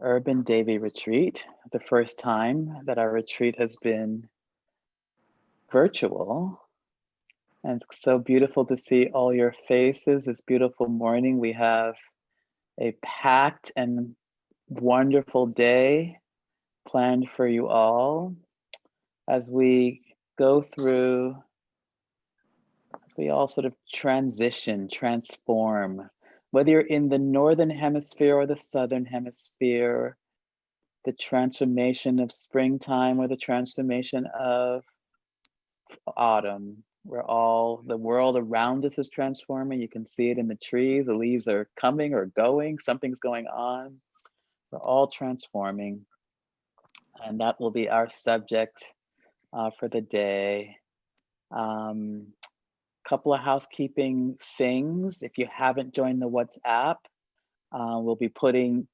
Urban Devi Retreat, the first time that our retreat has been virtual. And it's so beautiful to see all your faces this beautiful morning. We have a packed and wonderful day planned for you all as we go through, we all sort of transition, transform, whether you're in the Northern Hemisphere or the Southern Hemisphere, the transformation of springtime or the transformation of autumn, where all the world around us is transforming. You can see it in the trees, the leaves are coming or going, something's going on. We're all transforming. And that will be our subject for the day. Couple of housekeeping things. If you haven't joined the WhatsApp, we'll be putting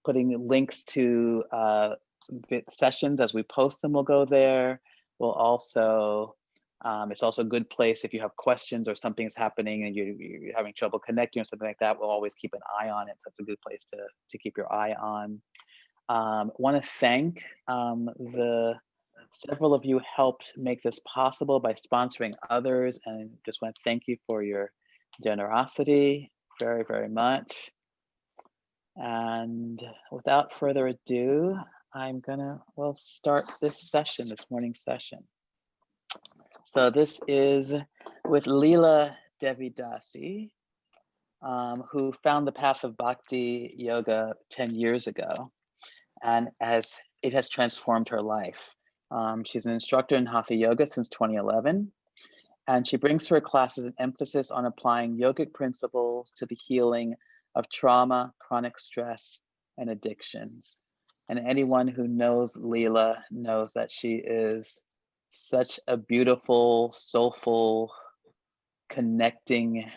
links to sessions as we post them. Will go there. We'll also, it's also a good place if you have questions or something's happening and you're having trouble connecting or something like that. We'll always keep an eye on it. So it's a good place to keep your eye on. Want to thank several of you helped make this possible by sponsoring others, and just want to thank you for your generosity very, very much. And without further ado, I'm gonna, start this session, this morning session. So this is with Lila Devi Dasi, who found the path of Bhakti Yoga 10 years ago, and it has transformed her life. She's an instructor in Hatha Yoga since 2011, and she brings to her classes an emphasis on applying yogic principles to the healing of trauma, chronic stress, and addictions. And anyone who knows Lila knows that she is such a beautiful, soulful, connecting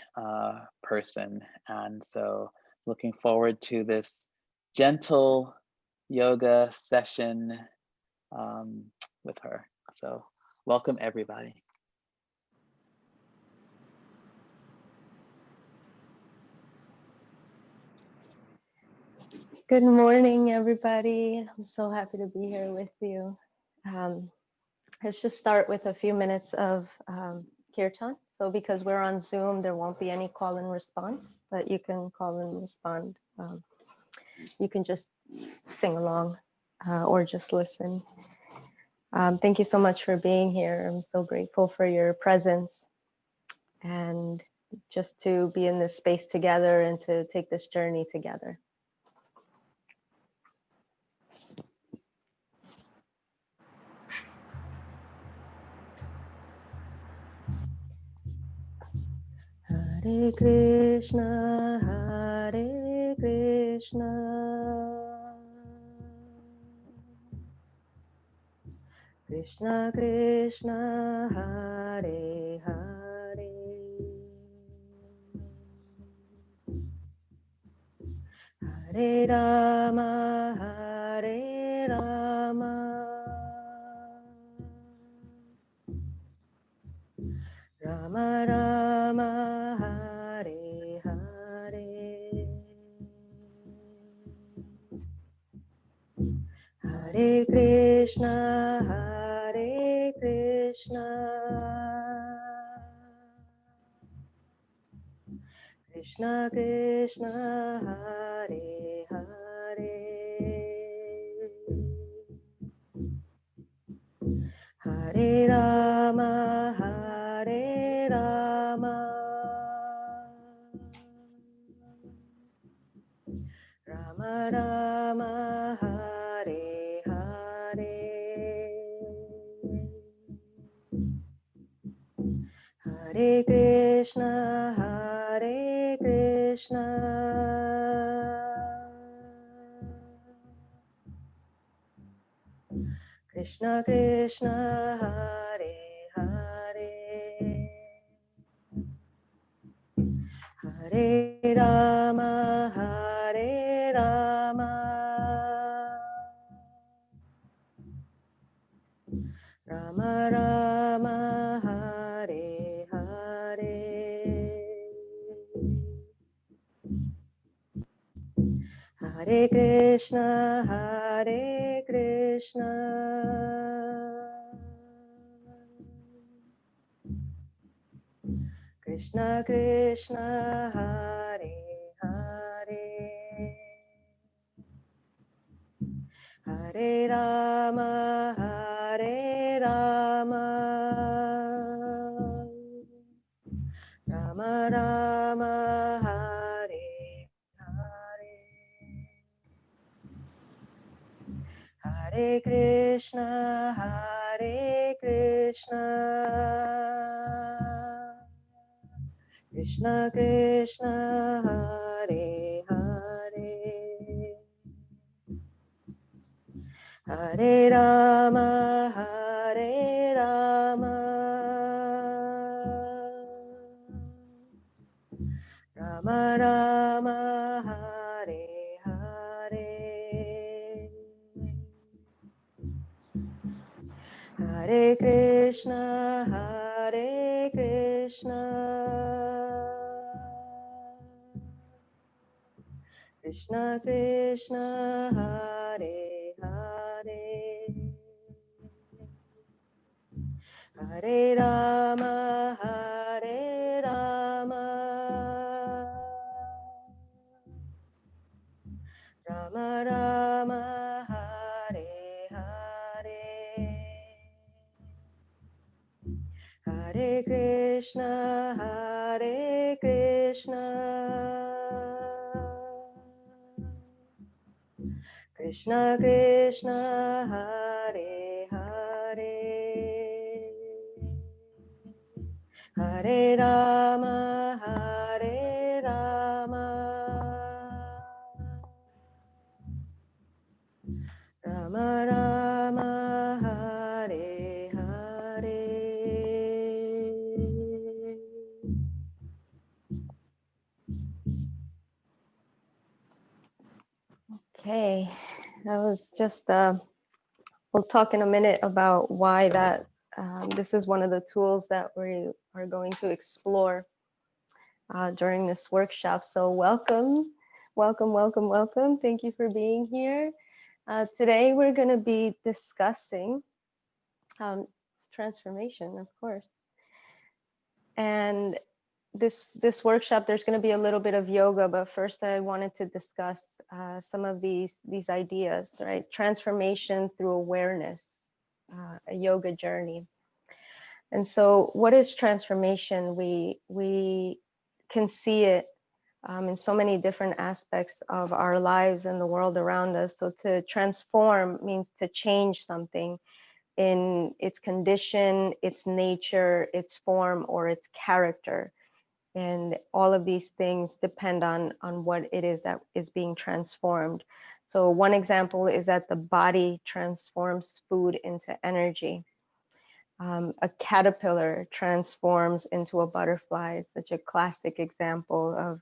person. And so looking forward to this gentle yoga session with her. So welcome everybody. Good morning, everybody. I'm so happy to be here with you. Let's just start with a few minutes of kirtan. So because we're on Zoom, there won't be any call and response, but you can call and respond. You can just sing along or just listen. Thank you so much for being here. I'm so grateful for your presence and just to be in this space together and to take this journey together. Hare Krishna, Hare Krishna, Krishna Krishna, Hare Hare, Hare Rama, Hare Rama, Rama Rama, Hare Hare, Hare Krishna, Hare Krishna, Krishna Krishna, Hare Hare, Hare Rama, Hare Rama, Rama Rama, Hare Hare, Hare Krishna, Hare Krishna, Krishna Krishna, Hare Hare, Hare Rama, Hare Rama, Rama Rama, Hare Hare, Hare Krishna, Hare Krishna, Krishna Krishna, Hare Hare, Hare Rama, Hare Rama, Rama Rama, Hare Hare Krishna, Hare Krishna, Krishna Krishna, Hare Hare, Hare Rama, Hare Rama, Rama Rama, Hare Hare, Hare Krishna, Hare Krishna, Krishna Krishna, Hare Hare, Hare Rama, Hare Rama, Rama Rama, Hare Hare, Hare Krishna, Hare Krishna, Krishna Krishna, Hare Hare, Hare Rama, Hare Rama, Rama Rama, Hare Hare. Okay, that was just we'll talk in a minute about why that this is one of the tools that we are going to explore during this workshop. So welcome, welcome, welcome, welcome. Thank you for being here. Today we're going to be discussing transformation, of course. And this workshop, there's going to be a little bit of yoga, but first I wanted to discuss some of these ideas, right? Transformation through awareness, a yoga journey. And so, what is transformation? We can see it in so many different aspects of our lives and the world around us. So, to transform means to change something in its condition, its nature, its form, or its character. And all of these things depend on what it is that is being transformed. So one example is that the body transforms food into energy. A caterpillar transforms into a butterfly. It's such a classic example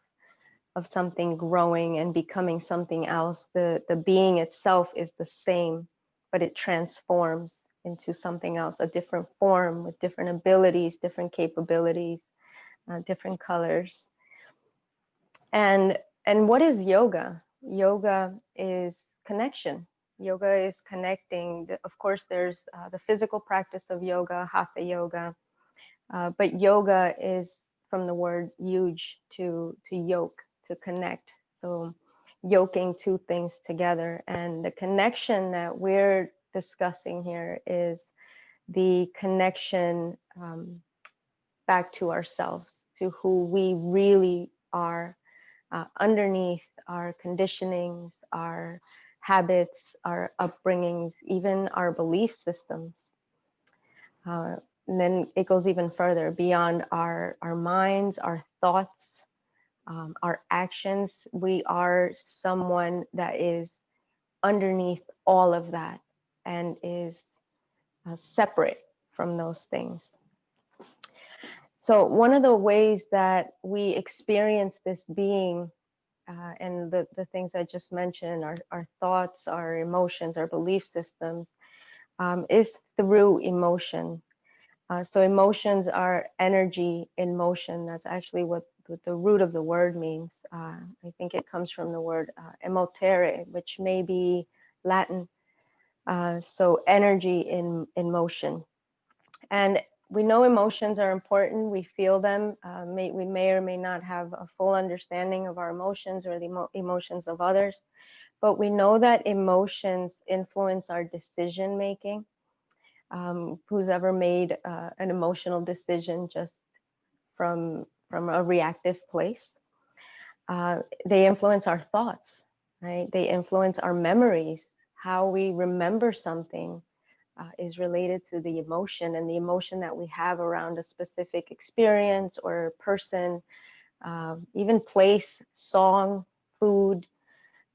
of something growing and becoming something else. The being itself is the same, but it transforms into something else, a different form with different abilities, different capabilities, different colors. And what is yoga? Yoga is connection. Yoga is connecting. Of course, there's the physical practice of yoga, hatha yoga, but yoga is from the word yuj, to yoke, to connect. So yoking two things together. And the connection that we're discussing here is the connection back to ourselves, to who we really are, underneath our conditionings, our habits, our upbringings, even our belief systems. And then it goes even further beyond our minds, our thoughts, our actions. We are someone that is underneath all of that and is separate from those things. So one of the ways that we experience this being and the things I just mentioned, our thoughts, our emotions, our belief systems, is through emotion. So emotions are energy in motion. That's actually what what the root of the word means. I think it comes from the word emotere, which may be Latin. So energy in motion. And we know emotions are important. We feel them. We may or may not have a full understanding of our emotions or the emotions of others, but we know that emotions influence our decision making. Who's ever made an emotional decision just from a reactive place? They influence our thoughts, right? They influence our memories. How we remember something is related to the emotion, and the emotion that we have around a specific experience or person, even place, song, food.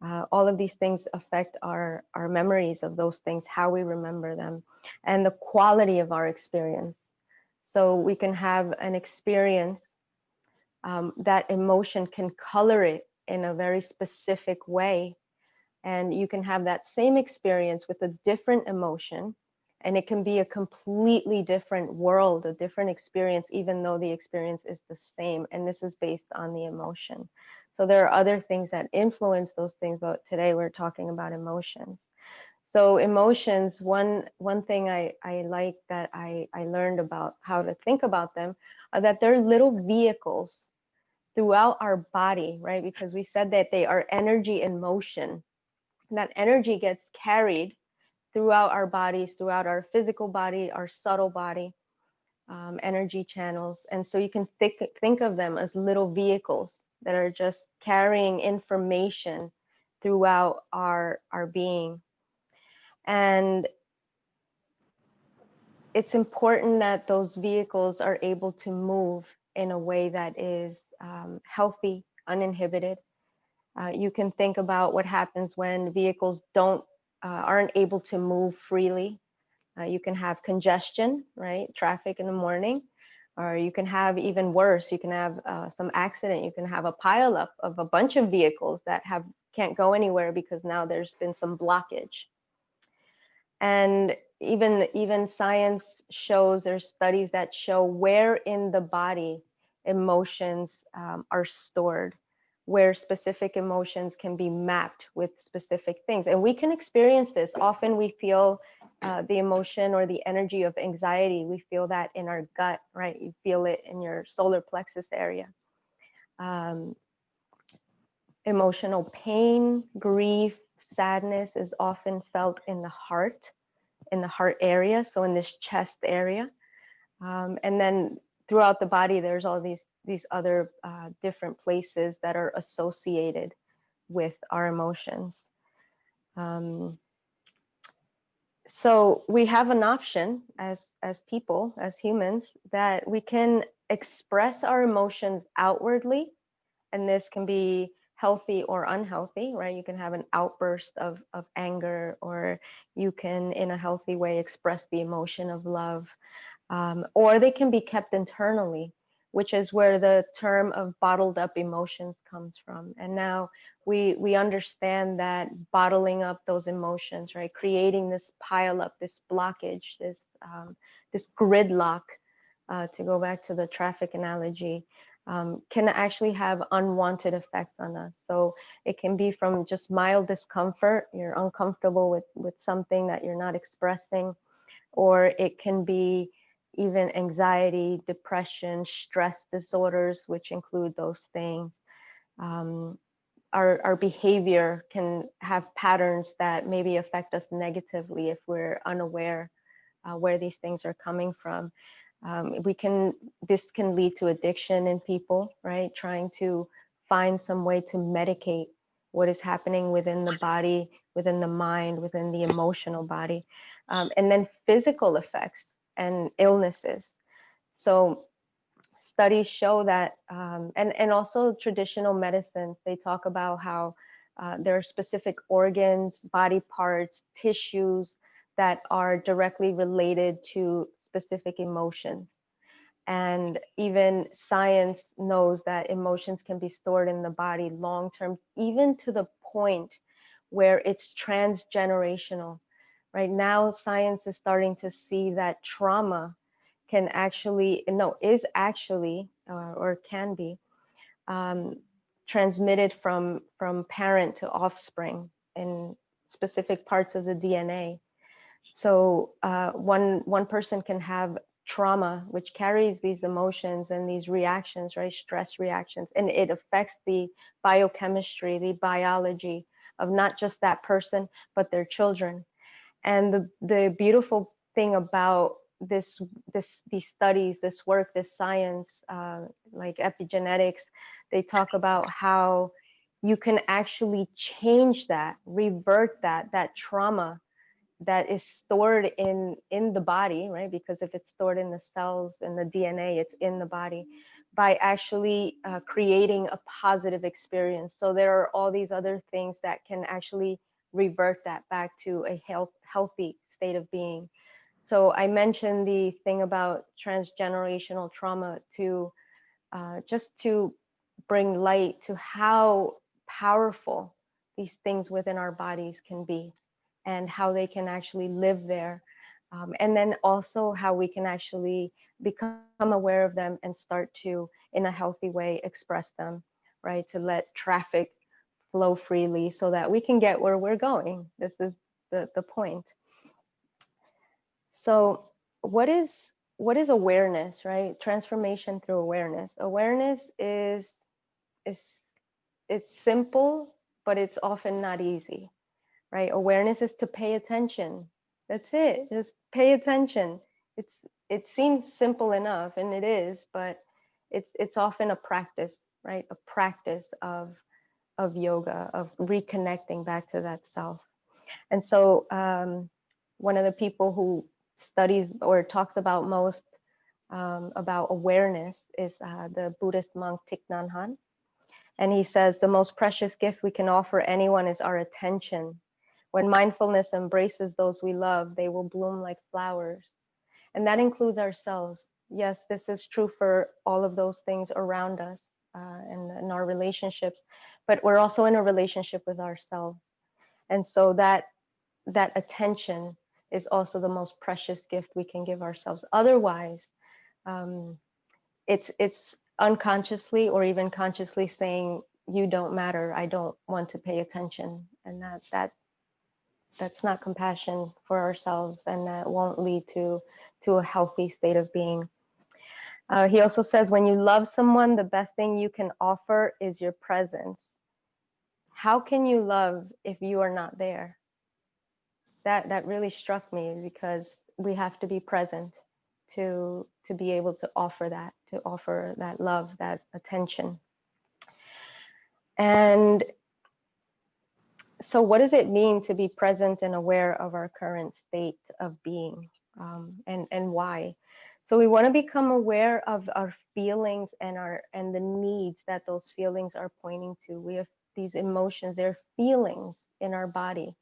All of these things affect our memories of those things, how we remember them, and the quality of our experience. So we can have an experience, that emotion can color it in a very specific way. And you can have that same experience with a different emotion, and it can be a completely different world, a different experience, even though the experience is the same. And this is based on the emotion. So there are other things that influence those things, but today we're talking about emotions. So emotions, one thing I like that I learned about how to think about them are that they're little vehicles throughout our body, right? Because we said that they are energy in motion. That energy gets carried throughout our bodies, throughout our physical body, our subtle body, energy channels. And so you can think of them as little vehicles that are just carrying information throughout our being. And it's important that those vehicles are able to move in a way that is healthy, uninhibited. You can think about what happens when vehicles aren't able to move freely. You can have congestion, right? Traffic in the morning, or you can have even worse. You can have some accident. You can have a pileup of a bunch of vehicles that can't go anywhere because now there's been some blockage. And even science shows, there's studies that show where in the body emotions are stored, where specific emotions can be mapped with specific things. And we can experience this. Often we feel the emotion or the energy of anxiety. We feel that in our gut, right? You feel it in your solar plexus area. Emotional pain, grief, sadness is often felt in the heart area, so in this chest area. And then throughout the body, there's all these other different places that are associated with our emotions. So we have an option as people, as humans, that we can express our emotions outwardly, and this can be healthy or unhealthy, right? You can have an outburst of anger, or you can, in a healthy way, express the emotion of love, or they can be kept internally, which is where the term of bottled up emotions comes from. And now we understand that bottling up those emotions, right, creating this pile up, this blockage, this gridlock, to go back to the traffic analogy, can actually have unwanted effects on us. So it can be from just mild discomfort, you're uncomfortable with something that you're not expressing, or it can be even anxiety, depression, stress disorders, which include those things. Our behavior can have patterns that maybe affect us negatively if we're unaware where these things are coming from. This can lead to addiction in people, right? Trying to find some way to medicate what is happening within the body, within the mind, within the emotional body, and then physical effects and illnesses. So studies show that, and also traditional medicines, they talk about how there are specific organs, body parts, tissues that are directly related to specific emotions. And even science knows that emotions can be stored in the body long term, even to the point where it's transgenerational. Right now, science is starting to see that trauma can actually, no, is actually, or can be um, transmitted from parent to offspring in specific parts of the DNA. So one person can have trauma, which carries these emotions and these reactions, right? Stress reactions, and it affects the biochemistry, the biology of not just that person, but their children. And the beautiful thing about these studies, this work, this science, like epigenetics, they talk about how you can actually change that, revert that trauma that is stored in the body, right? Because if it's stored in the cells and the DNA, it's in the body, by actually creating a positive experience. So there are all these other things that can actually revert that back to a healthy state of being. So I mentioned the thing about transgenerational trauma to just to bring light to how powerful these things within our bodies can be and how they can actually live there. And then also how we can actually become aware of them and start to, in a healthy way, express them, right? To let traffic flow freely so that we can get where we're going. This is the point. So what is awareness, right? Transformation through awareness. Awareness is it's simple, but it's often not easy, right? Awareness is to pay attention. That's it. Just pay attention. It's it seems simple enough, and it is, but it's often a practice, right? A practice of yoga, of reconnecting back to that self. And so one of the people who studies or talks about most about awareness is the Buddhist monk Thich Nhat Hanh. And he says the most precious gift we can offer anyone is our attention. When mindfulness embraces those we love, they will bloom like flowers. And that includes ourselves. Yes, this is true for all of those things around us and in our relationships, but we're also in a relationship with ourselves. And so that attention is also the most precious gift we can give ourselves. Otherwise, um, it's unconsciously or even consciously saying, you don't matter, I don't want to pay attention. And that's not compassion for ourselves, and that won't lead to a healthy state of being. He also says, when you love someone, the best thing you can offer is your presence. How can you love if you are not there? That really struck me, because we have to be present to be able to offer that love, that attention. And so what does it mean to be present and aware of our current state of being, and why? So we want to become aware of our feelings and the needs that those feelings are pointing to. We have these emotions, they're feelings in our body,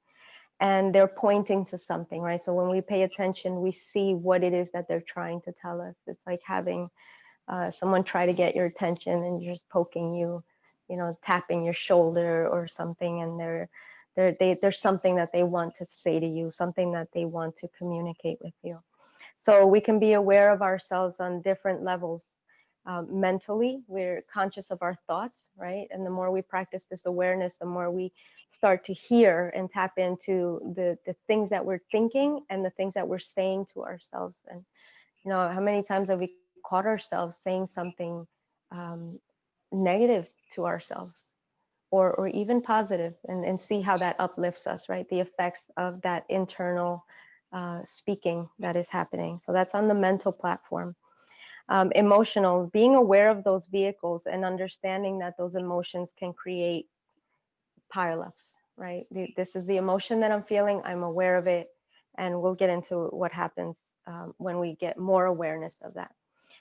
and they're pointing to something, right? So when we pay attention, we see what it is that they're trying to tell us. It's like having someone try to get your attention and you're just poking you, tapping your shoulder or something, and there's something that they want to say to you, something that they want to communicate with you. So we can be aware of ourselves on different levels. Mentally, we're conscious of our thoughts, right? And the more we practice this awareness, the more we start to hear and tap into the things that we're thinking and the things that we're saying to ourselves. And how many times have we caught ourselves saying something um, negative to ourselves, or even positive, and see how that uplifts us, right? The effects of that internal speaking that is happening. So that's on the mental platform. Emotional, being aware of those vehicles and understanding that those emotions can create pileups, right? This is the emotion that I'm feeling, I'm aware of it, and we'll get into what happens when we get more awareness of that.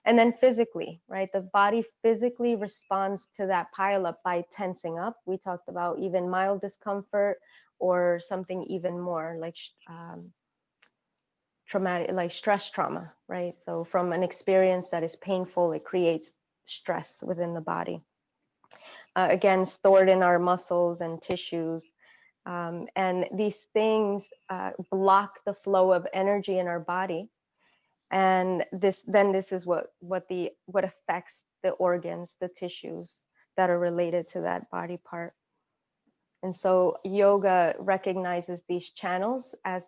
And then physically, right? The body physically responds to that pileup by tensing up. We talked about even mild discomfort or something even more like traumatic, like stress trauma, right? So from an experience that is painful, it creates stress within the body. Again, stored in our muscles and tissues. And these things block the flow of energy in our body. And this is what affects the organs, the tissues, that are related to that body part. And so yoga recognizes these channels as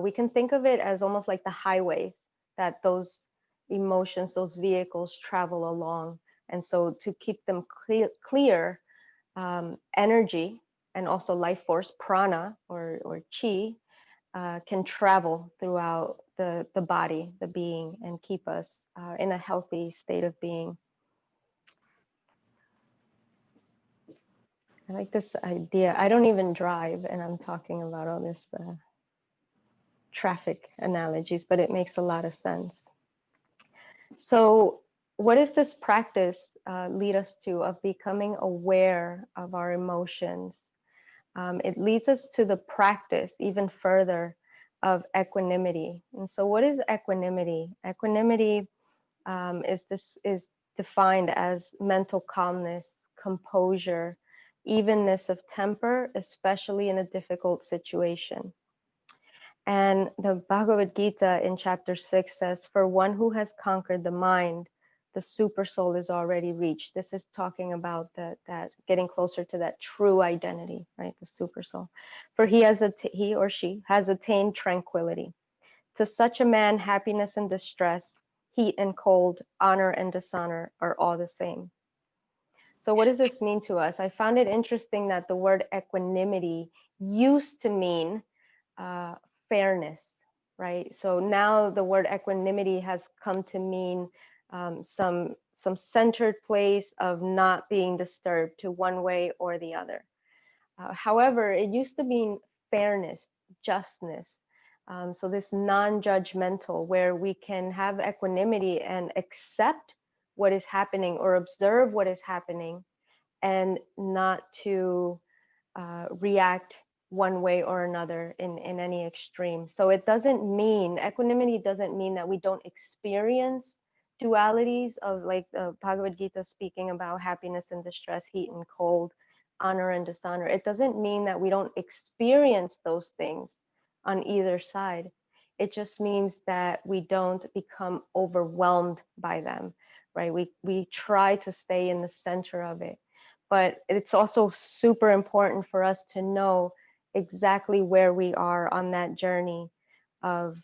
we can think of it as almost like the highways that those emotions, those vehicles travel along. And so to keep them clear, energy and also life force, prana or chi, can travel throughout the body, the being, and keep us in a healthy state of being. I like this idea. I don't even drive, and I'm talking about all this traffic analogies, but it makes a lot of sense. So, what does this practice lead us to of becoming aware of our emotions? It leads us to the practice even further of equanimity. And so, what is equanimity? Equanimity is defined as mental calmness, composure, evenness of temper, especially in a difficult situation. And the Bhagavad Gita in chapter 6 says, for one who has conquered the mind, the super soul is already reached. This is talking about that getting closer to that true identity, right? The super soul. For he or she has attained tranquility. To such a man, happiness and distress, heat and cold, honor and dishonor are all the same. So what does this mean to us? I found it interesting that the word equanimity used to mean uh, fairness, right? So now the word equanimity has come to mean some centered place of not being disturbed to one way or the other. However, it used to mean fairness, justness. So this non-judgmental, where we can have equanimity and accept what is happening or observe what is happening, and not to react one way or another in any extreme. So it doesn't mean, equanimity doesn't mean that we don't experience dualities of, like the Bhagavad Gita speaking about happiness and distress, heat and cold, honor and dishonor. It doesn't mean that we don't experience those things on either side. It just means that we don't become overwhelmed by them, right? We try to stay in the center of it. But it's also super important for us to know exactly where we are on that journey of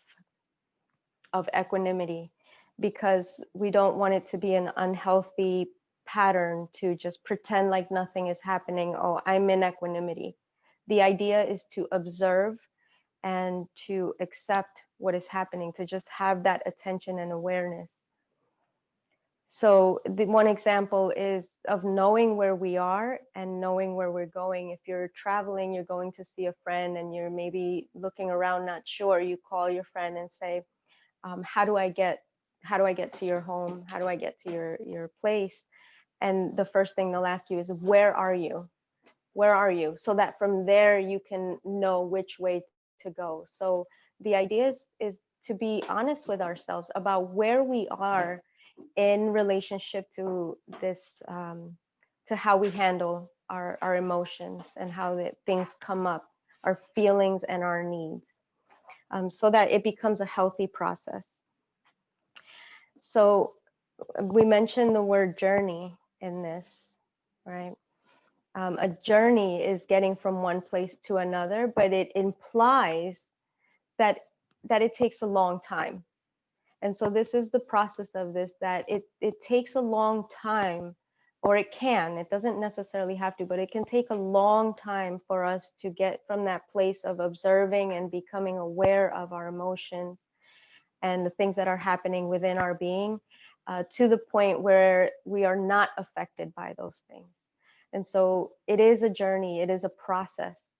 equanimity, because we don't want it to be an unhealthy pattern to just pretend like nothing is happening. Oh, I'm in equanimity. The idea is to observe and to accept what is happening, to just have that attention and awareness. So the one example is of knowing where we are and knowing where we're going. If you're traveling, you're going to see a friend and you're maybe looking around, not sure, you call your friend and say, how do I get to your home? How do I get to your place? And the first thing they'll ask you is, where are you? Where are you? So that from there you can know which way to go. So the idea is to be honest with ourselves about where we are in relationship to this, to how we handle our emotions and how things come up, our feelings and our needs, so that it becomes a healthy process. So we mentioned the word journey in this, right? A journey is getting from one place to another, but it implies that it takes a long time. And so this is the process of this, that it takes a long time, or it doesn't necessarily have to, but it can take a long time for us to get from that place of observing and becoming aware of our emotions and the things that are happening within our being, to the point where we are not affected by those things. And so it is a journey, it is a process,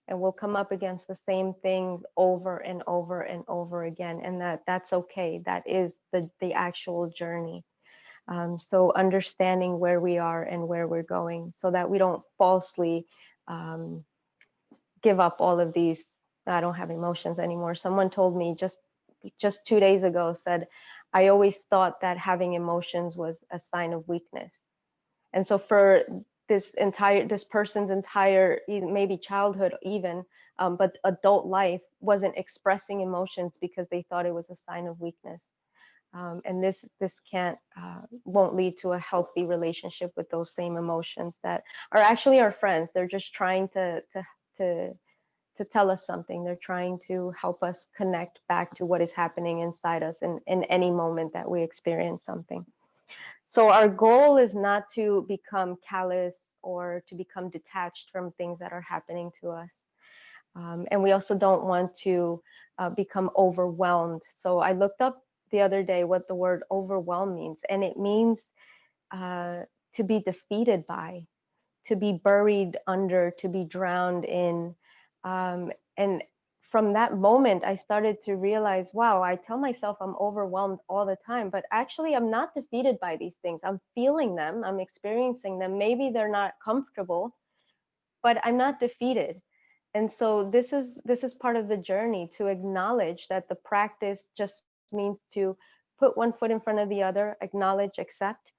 and we'll come up against the same thing over and over and over again, and that's okay. That is the actual journey. So understanding where we are and where we're going, so that we don't falsely give up all of these. I don't have emotions anymore. Someone told me just 2 days ago, said, I always thought that having emotions was a sign of weakness. And so for this person's entire, maybe childhood even, but adult life, wasn't expressing emotions because they thought it was a sign of weakness. And this can't won't lead to a healthy relationship with those same emotions that are actually our friends. They're just trying to to tell us something. They're trying to help us connect back to what is happening inside us in any moment that we experience something. So our goal is not to become callous or to become detached from things that are happening to us. And we also don't want to become overwhelmed. So I looked up the other day what the word overwhelm means, and it means uh, to be defeated by, to be buried under, to be drowned in. And from that moment, I started to realize, wow, I tell myself I'm overwhelmed all the time, but actually, I'm not defeated by these things. I'm feeling them, I'm experiencing them. Maybe they're not comfortable, but I'm not defeated. And so this is part of the journey, to acknowledge that the practice just means to put one foot in front of the other, acknowledge, accept,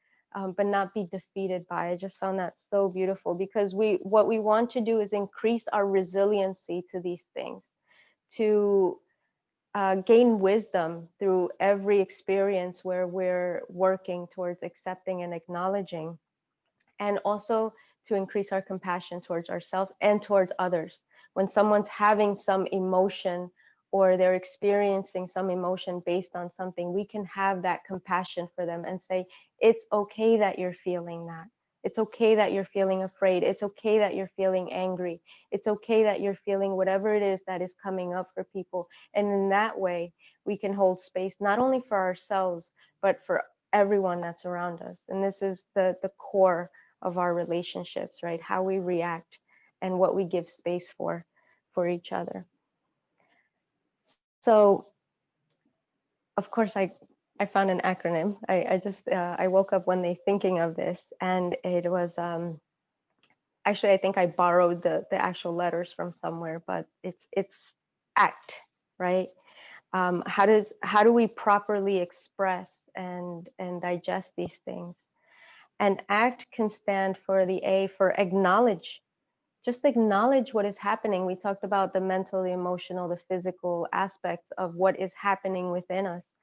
but not be defeated by. I just found that so beautiful, because what we want to do is increase our resiliency to these things, to gain wisdom through every experience where we're working towards accepting and acknowledging, and also to increase our compassion towards ourselves and towards others. When someone's having some emotion or they're experiencing some emotion based on something, we can have that compassion for them and say, it's okay that you're feeling that. It's okay that you're feeling afraid. It's okay that you're feeling angry. It's okay that you're feeling whatever it is that is coming up for people. And in that way, we can hold space not only for ourselves, but for everyone that's around us. And this is the core of our relationships, right? How we react and what we give space for each other. So, of course, I found an acronym. I just I woke up one day thinking of this, and it was actually, I think I borrowed the actual letters from somewhere, but it's ACT, right? How do we properly express and digest these things? And ACT can stand for the A for acknowledge. Just acknowledge what is happening. We talked about the mental, the emotional, the physical aspects of what is happening within us.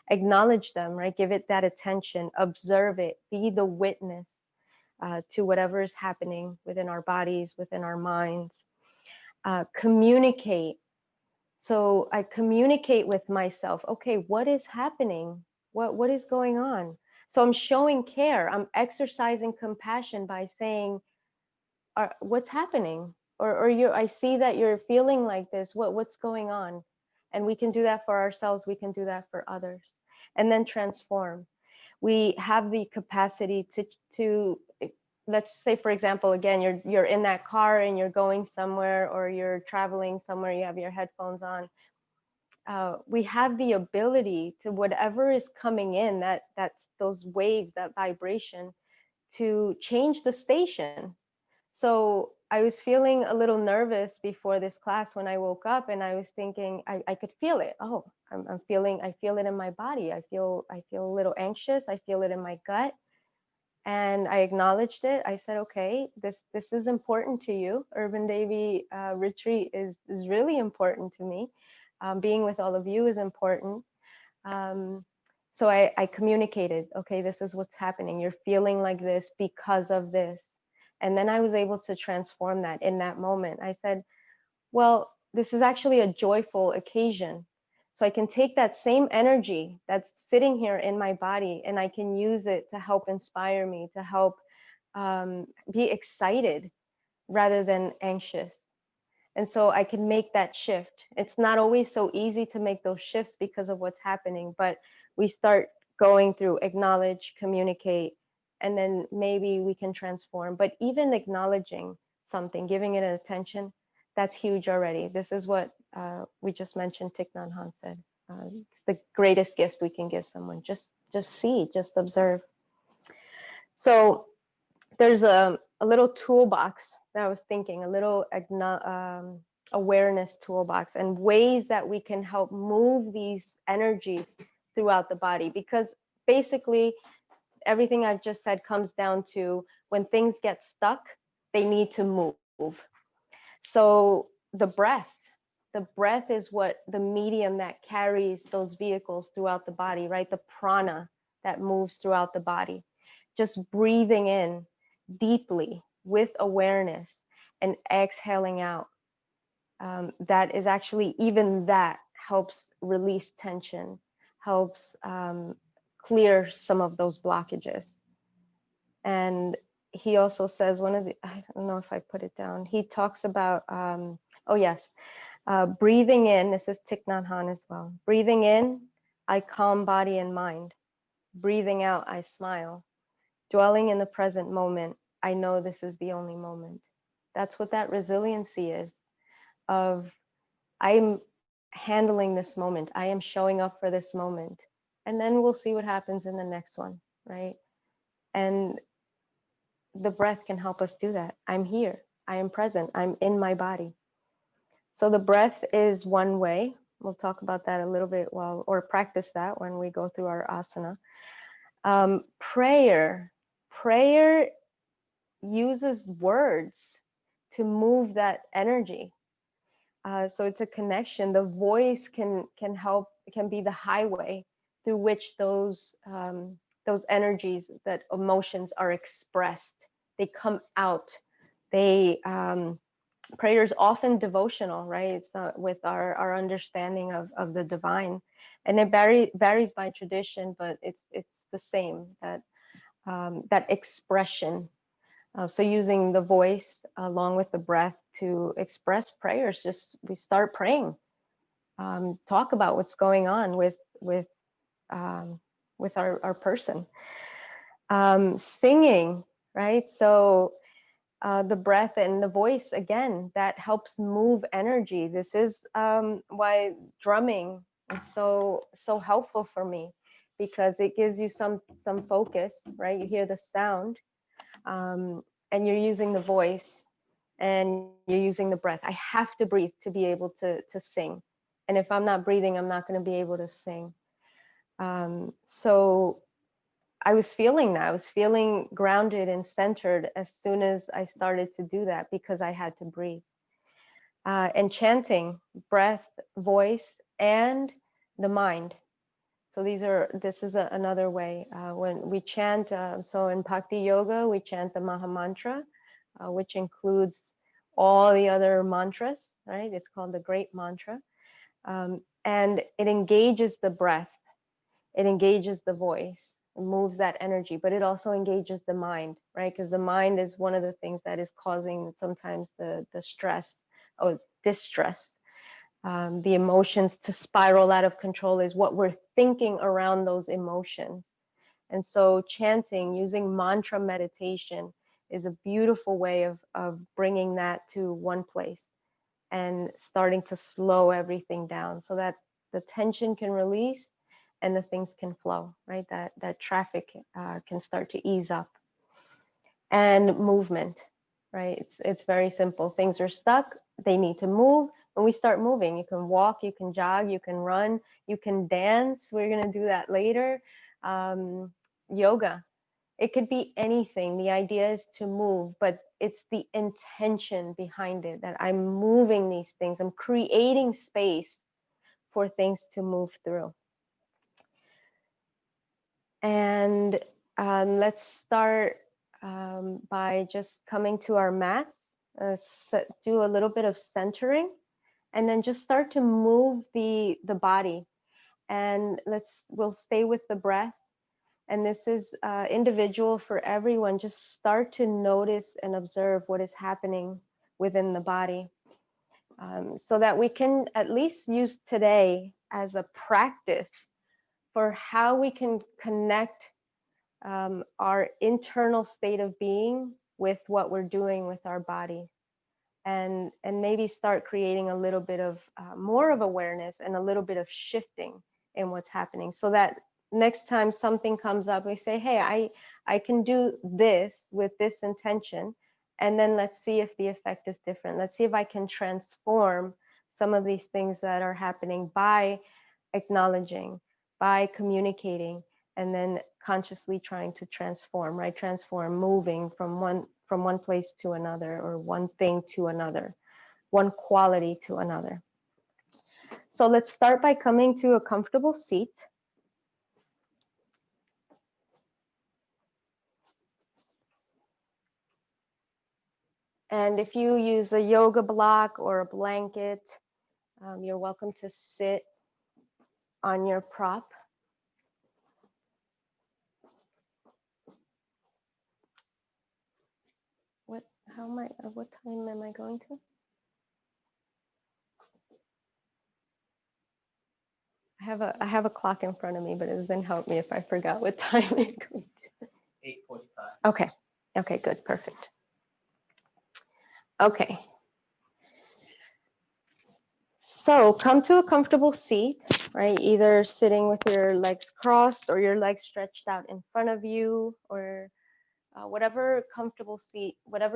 Acknowledge them, right? Give it that attention, observe it, be the witness to whatever is happening within our bodies, within our minds. Communicate. So I communicate with myself. Okay, what is happening? What is going on? So I'm showing care. I'm exercising compassion by saying, what's happening, or you, I see that you're feeling like this, what's going on? And we can do that for ourselves, we can do that for others. And then transform. We have the capacity to let's say, for example, again, you're in that car and you're going somewhere, or you're traveling somewhere, you have your headphones on. We have the ability to, whatever is coming in, that's those waves, that vibration, to change the station. So I was feeling a little nervous before this class when I woke up, and I was thinking I could feel it. Oh, I feel it in my body. I feel a little anxious. I feel it in my gut. And I acknowledged it. I said, okay, this is important to you. Urban Devi retreat is really important to me. Being with all of you is important. Um, so I communicated, okay, this is what's happening. You're feeling like this because of this. And then I was able to transform that in that moment. I said, well, this is actually a joyful occasion. So I can take that same energy that's sitting here in my body, and I can use it to help inspire me, to help be excited rather than anxious. And so I can make that shift. It's not always so easy to make those shifts because of what's happening, but we start going through acknowledge, communicate, and then maybe we can transform. But even acknowledging something, giving it an attention, that's huge already. This is what we just mentioned, Thich Nhat Hanh said. It's the greatest gift we can give someone. Just see, just observe. So there's a little toolbox that I was thinking, a little awareness toolbox, and ways that we can help move these energies throughout the body. Because basically, everything I've just said comes down to, when things get stuck, they need to move. So the breath, the breath is what the medium that carries those vehicles throughout the body, right? The prana that moves throughout the body. Just breathing in deeply with awareness and exhaling out. That is actually, even that helps release tension, helps clear some of those blockages. And he also says, one of the, I don't know if I put it down, he talks about, oh yes, breathing in, this is Thich Nhat Hanh as well. Breathing in, I calm body and mind. Breathing out, I smile. Dwelling in the present moment, I know this is the only moment. That's what that resiliency is, of I'm handling this moment. I am showing up for this moment. And then we'll see what happens in the next one, right? And the breath can help us do that. I'm here. I am present. I'm in my body. So the breath is one way. We'll talk about that a little bit while, or practice that when we go through our asana. Prayer uses words to move that energy. So it's a connection. The voice can help, can be the highway through which those energies, that emotions are expressed. They come out. They prayer is often devotional, right? It's with our understanding of the divine, and it varies by tradition, but it's the same, that that expression. So using the voice along with the breath to express prayers, just we start praying, talk about what's going on um, with our person. Singing, right? So the breath and the voice, again, that helps move energy. This is why drumming is so helpful for me, because it gives you some focus, right? You hear the sound, and you're using the voice, and you're using the breath. I have to breathe to be able to sing, and if I'm not breathing, I'm not going to be able to sing. So I was feeling that. I was feeling grounded and centered as soon as I started to do that, because I had to breathe. And chanting, breath, voice, and the mind. So this is another way when we chant. So in Bhakti Yoga, we chant the Maha Mantra, which includes all the other mantras, right? It's called the Great Mantra. And it engages the breath, it engages the voice, it moves that energy, but it also engages the mind, right? Because the mind is one of the things that is causing sometimes the stress or distress. The emotions to spiral out of control is what we're thinking around those emotions. And so chanting, using mantra meditation, is a beautiful way of bringing that to one place and starting to slow everything down so that the tension can release and the things can flow, right? That traffic can start to ease up. And movement, right? It's very simple. Things are stuck, they need to move, and we start moving. You can walk, you can jog, you can run, you can dance. We're going to do that later. Yoga, it could be anything. The idea is to move, but it's the intention behind it, that I'm moving these things, I'm creating space for things to move through. And let's start by just coming to our mats, do a little bit of centering, and then just start to move the body. And we'll stay with the breath. And this is individual for everyone. Just start to notice and observe what is happening within the body, so that we can at least use today as a practice for how we can connect our internal state of being with what we're doing with our body, and maybe start creating a little bit of more of awareness and a little bit of shifting in what's happening, so that next time something comes up, we say, hey, I can do this with this intention, and then let's see if the effect is different. Let's see if I can transform some of these things that are happening by acknowledging, by communicating, and then consciously trying to transform, right? Transform, moving from one place to another, or one thing to another, one quality to another. So let's start by coming to a comfortable seat. And if you use a yoga block or a blanket, you're welcome to sit on your prop. What time am I going to? I have a clock in front of me, but it doesn't help me if I forgot what time it's going to. 8:45. Okay, good, perfect. Okay. So come to a comfortable seat, right? Either sitting with your legs crossed or your legs stretched out in front of you, or whatever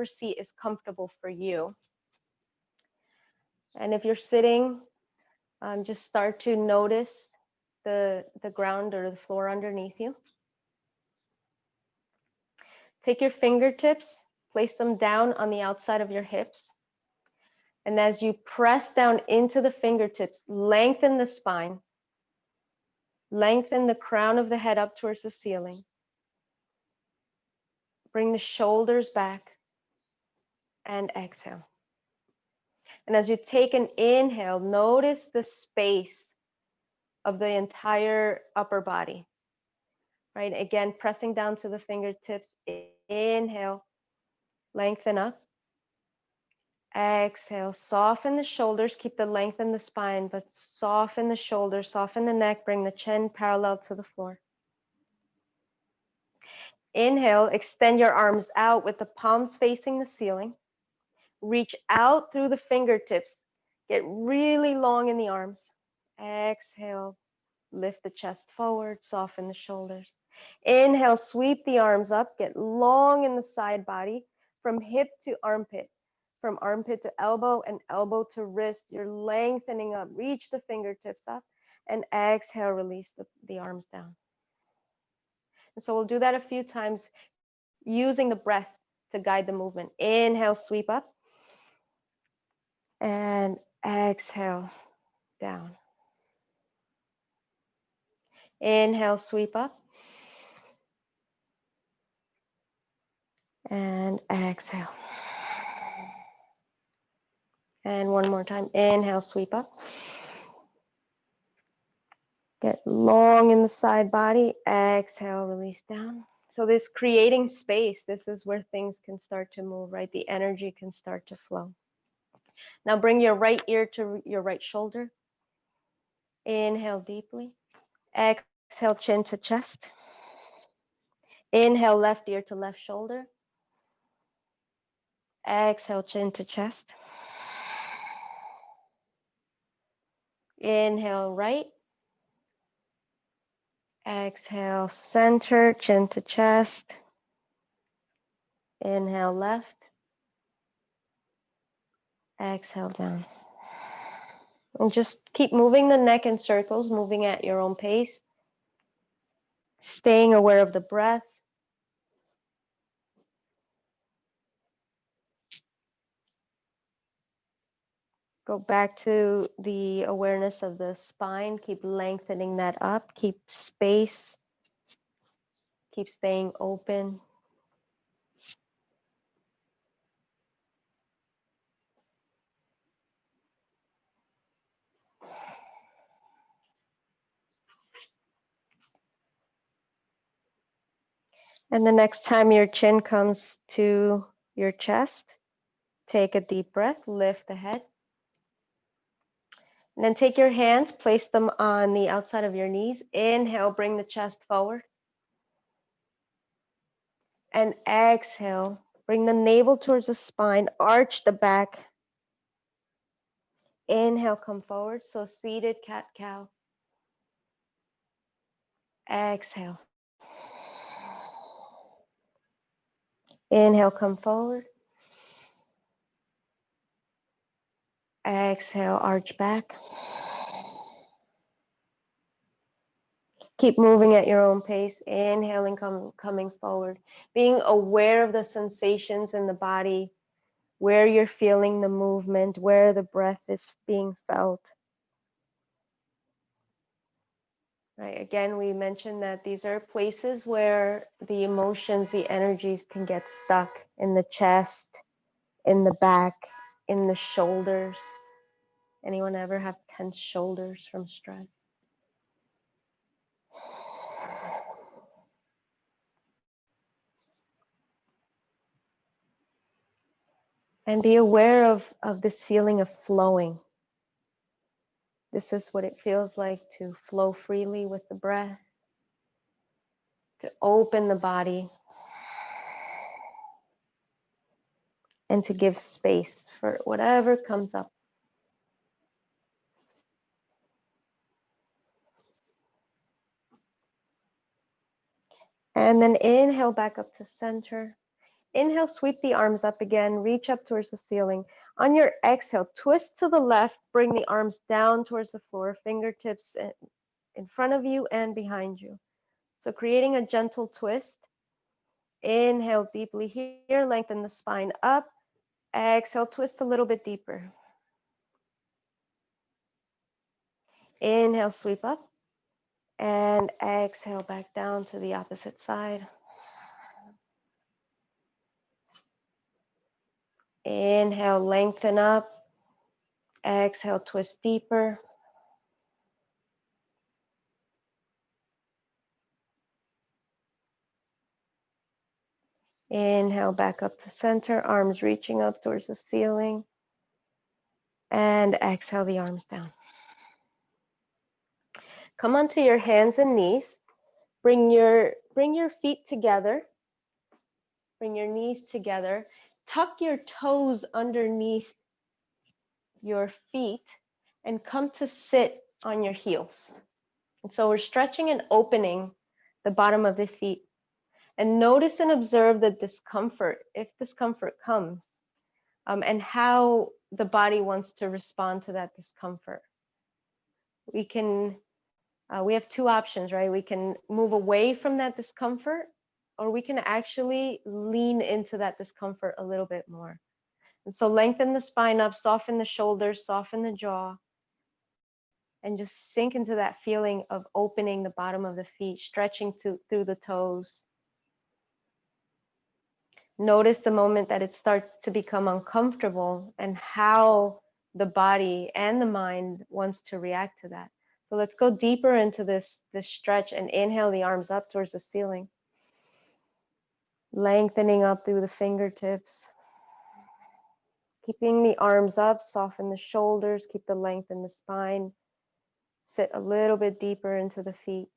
seat is comfortable for you. And if you're sitting, just start to notice the ground or the floor underneath you. Take your fingertips, place them down on the outside of your hips. And as you press down into the fingertips, lengthen the spine, lengthen the crown of the head up towards the ceiling. Bring the shoulders back and exhale. And as you take an inhale, notice the space of the entire upper body, right? Again, pressing down to the fingertips. Inhale, lengthen up. Exhale, soften the shoulders, keep the length in the spine, but soften the shoulders, soften the neck, bring the chin parallel to the floor. Inhale, extend your arms out with the palms facing the ceiling. Reach out through the fingertips. Get really long in the arms. Exhale, lift the chest forward, soften the shoulders. Inhale, sweep the arms up, get long in the side body from hip to armpit. From armpit to elbow and elbow to wrist, you're lengthening up. Reach the fingertips up and exhale, release the arms down. And so we'll do that a few times using the breath to guide the movement. Inhale, sweep up and exhale, down. Inhale, sweep up and exhale. And one more time. Inhale, sweep up. Get long in the side body. Exhale, release down. So this creating space, this is where things can start to move, right? The energy can start to flow. Now bring your right ear to your right shoulder. Inhale deeply. Exhale, chin to chest. Inhale, left ear to left shoulder. Exhale, chin to chest. Inhale, right. Exhale, center, chin to chest. Inhale, left. Exhale, down. And just keep moving the neck in circles, moving at your own pace. Staying aware of the breath. Go back to the awareness of the spine. Keep lengthening that up. Keep space. Keep staying open. And the next time your chin comes to your chest, take a deep breath, lift the head. And then take your hands, place them on the outside of your knees. Inhale, bring the chest forward. And exhale, bring the navel towards the spine, arch the back. Inhale, come forward. So seated cat-cow. Exhale. Inhale, come forward. Exhale, arch back. Keep moving at your own pace. Inhaling, coming forward. Being aware of the sensations in the body, where you're feeling the movement, where the breath is being felt. right? Again, we mentioned that these are places where the emotions, the energies can get stuck in the chest, in the back, in the shoulders. Anyone ever have tense shoulders from stress? And be aware of this feeling of flowing. This is what it feels like to flow freely with the breath, to open the body, and to give space for whatever comes up. And then inhale back up to center. Inhale, sweep the arms up again, reach up towards the ceiling. On your exhale, twist to the left, bring the arms down towards the floor, fingertips in front of you and behind you. So creating a gentle twist. Inhale deeply here, lengthen the spine up. Exhale, twist a little bit deeper. Inhale, sweep up. And exhale back down to the opposite side. Inhale, lengthen up. Exhale, twist deeper. Inhale back up to center, arms reaching up towards the ceiling. And exhale the arms down. Come onto your hands and knees. Bring your feet together. Bring your knees together. Tuck your toes underneath your feet and come to sit on your heels. And so we're stretching and opening the bottom of the feet. And notice and observe the discomfort, if discomfort comes, and how the body wants to respond to that discomfort. We have two options, right? We can move away from that discomfort, or we can actually lean into that discomfort a little bit more. And so lengthen the spine up, soften the shoulders, soften the jaw, and just sink into that feeling of opening the bottom of the feet, stretching through the toes. Notice the moment that it starts to become uncomfortable and how the body and the mind wants to react to that. So let's go deeper into this stretch and inhale the arms up towards the ceiling. Lengthening up through the fingertips. Keeping the arms up, soften the shoulders, keep the length in the spine. Sit a little bit deeper into the feet.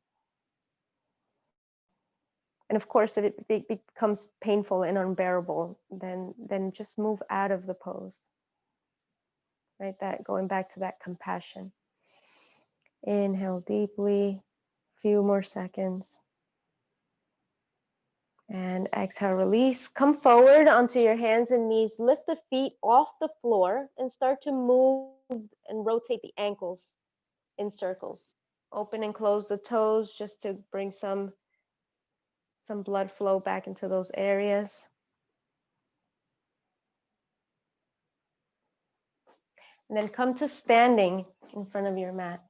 And of course, if it becomes painful and unbearable, then just move out of the pose. Right, that going back to that compassion. Inhale deeply, few more seconds. And exhale, release. Come forward onto your hands and knees. Lift the feet off the floor and start to move and rotate the ankles in circles. Open and close the toes just to bring some blood flow back into those areas. And then come to standing in front of your mat.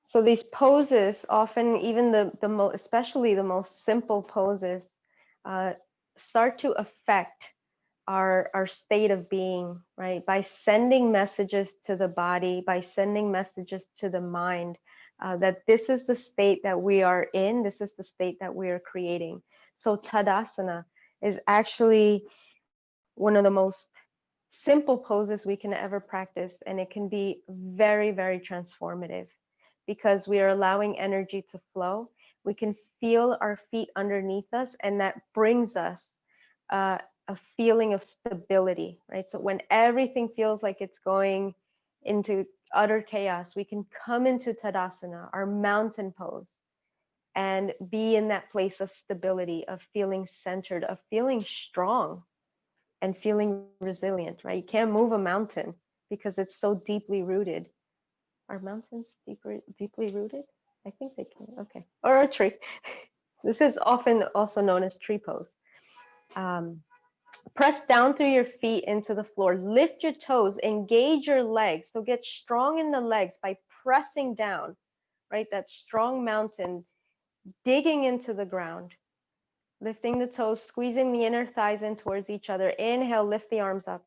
So these poses, often even especially the most simple poses, start to affect our state of being, right? By sending messages to the body, by sending messages to the mind, that this is the state that we are in, this is the state that we are creating. So Tadasana is actually one of the most simple poses we can ever practice, and it can be very, very transformative because we are allowing energy to flow. We can feel our feet underneath us, and that brings us a feeling of stability, right? So when everything feels like it's going into utter chaos, we can come into Tadasana, our mountain pose, and be in that place of stability, of feeling centered, of feeling strong and feeling resilient, right? You can't move a mountain because it's so deeply rooted. Are mountains deeply rooted? I think they can. Okay. Or a tree. This is often also known as tree pose. Press down through your feet into the floor. Lift your toes, engage your legs. So get strong in the legs by pressing down, right? That strong mountain, digging into the ground. Lifting the toes, squeezing the inner thighs in towards each other. Inhale, lift the arms up.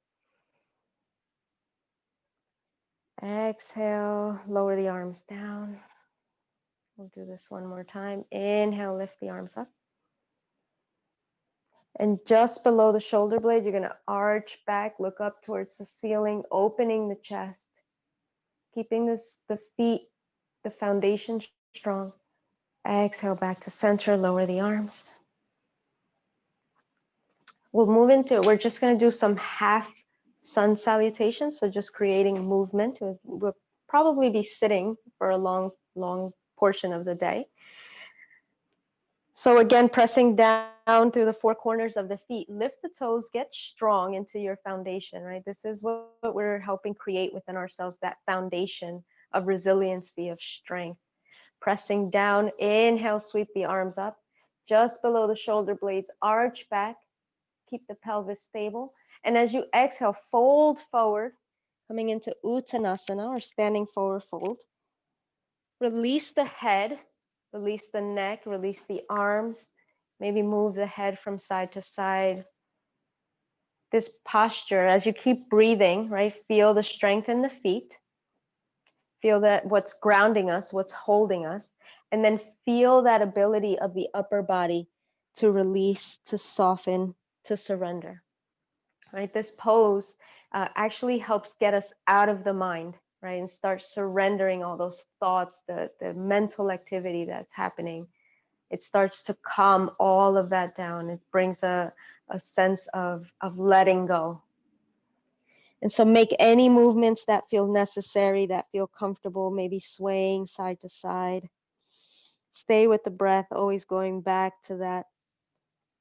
Exhale, lower the arms down. We'll do this one more time. Inhale, lift the arms up. And just below the shoulder blade, you're going to arch back, look up towards the ceiling, opening the chest, keeping the feet, the foundation strong. Exhale back to center, lower the arms. We'll move into it. We're just going to do some half sun salutations. So just creating movement. We'll probably be sitting for a long portion of the day. So again, pressing down through the four corners of the feet, lift the toes, get strong into your foundation, right? This is what we're helping create within ourselves, that foundation of resiliency, of strength. Pressing down, inhale, sweep the arms up, just below the shoulder blades, arch back, keep the pelvis stable. And as you exhale, fold forward, coming into Uttanasana or standing forward fold. Release the head, release the neck, release the arms, maybe move the head from side to side. This posture, as you keep breathing, right? Feel the strength in the feet. Feel that what's grounding us, what's holding us, and then feel that ability of the upper body to release, to soften, to surrender. Right? This pose actually helps get us out of the mind, right? And start surrendering all those thoughts, the mental activity that's happening. It starts to calm all of that down. It brings a sense of letting go. And so make any movements that feel necessary, that feel comfortable, maybe swaying side to side. Stay with the breath, always going back to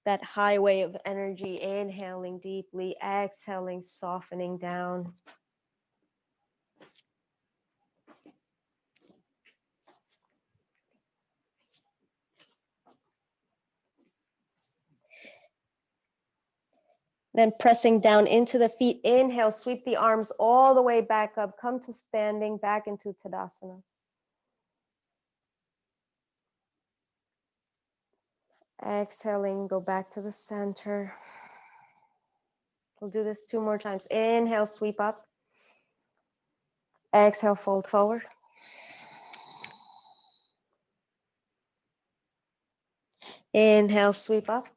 that highway of energy, inhaling deeply, exhaling, softening down. Then pressing down into the feet, inhale, sweep the arms all the way back up, come to standing, back into Tadasana. Exhaling, go back to the center. We'll do this 2 more times. Inhale, sweep up. Exhale, fold forward. Inhale, sweep up.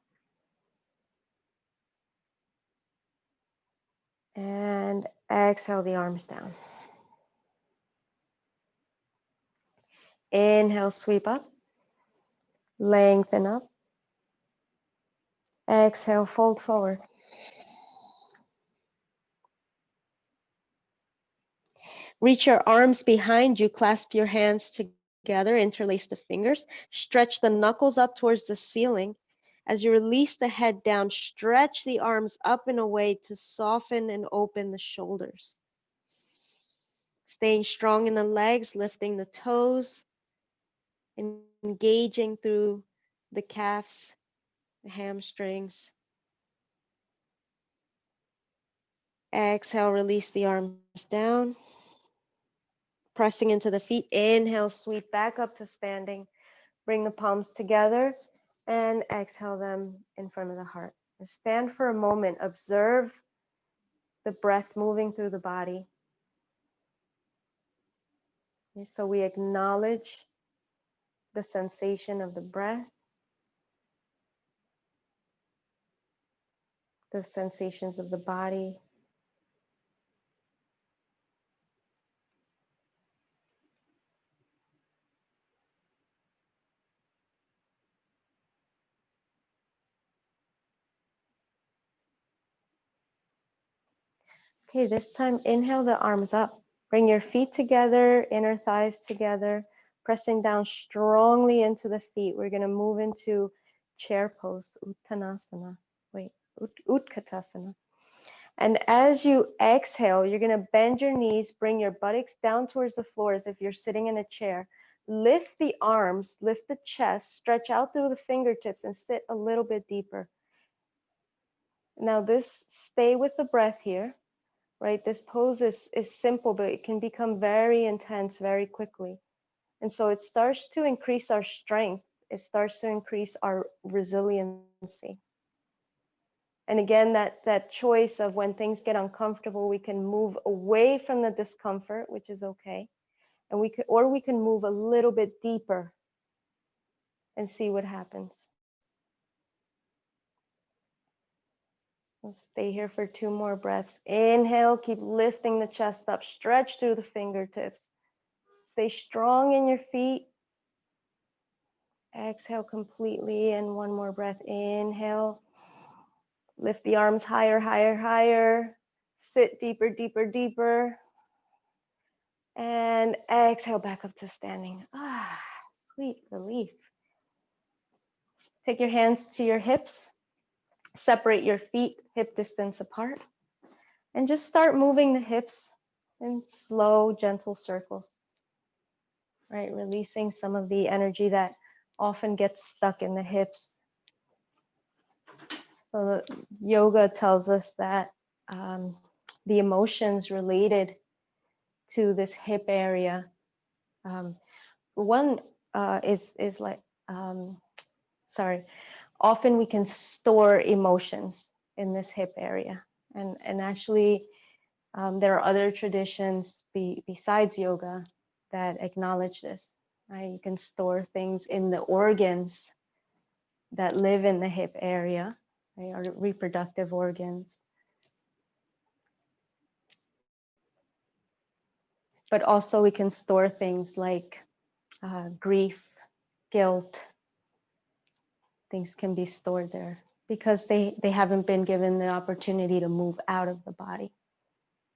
And exhale the arms down. Inhale, sweep up. Lengthen up. Exhale, fold forward. Reach your arms behind you, clasp your hands together, interlace the fingers, stretch the knuckles up towards the ceiling. As you release the head down, stretch the arms up and away to soften and open the shoulders. Staying strong in the legs, lifting the toes, engaging through the calves, the hamstrings. Exhale, release the arms down. Pressing into the feet. Inhale, sweep back up to standing. Bring the palms together and exhale them in front of the heart. And stand for a moment. Observe the breath moving through the body. Okay, so we acknowledge the sensation of the breath, the sensations of the body. Okay, this time inhale the arms up. Bring your feet together, inner thighs together, pressing down strongly into the feet. We're going to move into chair pose, Uttanasana. Utkatasana. And as you exhale, you're going to bend your knees, bring your buttocks down towards the floor as if you're sitting in a chair. Lift the arms, lift the chest, stretch out through the fingertips and sit a little bit deeper. Now this, stay with the breath here, right? This pose is simple, but it can become very intense very quickly. And so it starts to increase our strength. It starts to increase our resiliency. And again, that choice of when things get uncomfortable, we can move away from the discomfort, which is okay. And we can move a little bit deeper and see what happens. We'll stay here for 2 more breaths. Inhale, keep lifting the chest up, stretch through the fingertips. Stay strong in your feet. Exhale completely, and 1 more breath. Inhale. Lift the arms higher, higher, higher. Sit deeper, deeper, deeper. And exhale back up to standing. Ah, sweet relief. Take your hands to your hips. Separate your feet hip distance apart. And just start moving the hips in slow, gentle circles. Right, releasing some of the energy that often gets stuck in the hips. So the yoga tells us that the emotions related to this hip area, one is like, often we can store emotions in this hip area, and actually there are other traditions besides yoga that acknowledge this. Right? You can store things in the organs that live in the hip area, right? Or reproductive organs. But also we can store things like grief, guilt. Things can be stored there because they haven't been given the opportunity to move out of the body.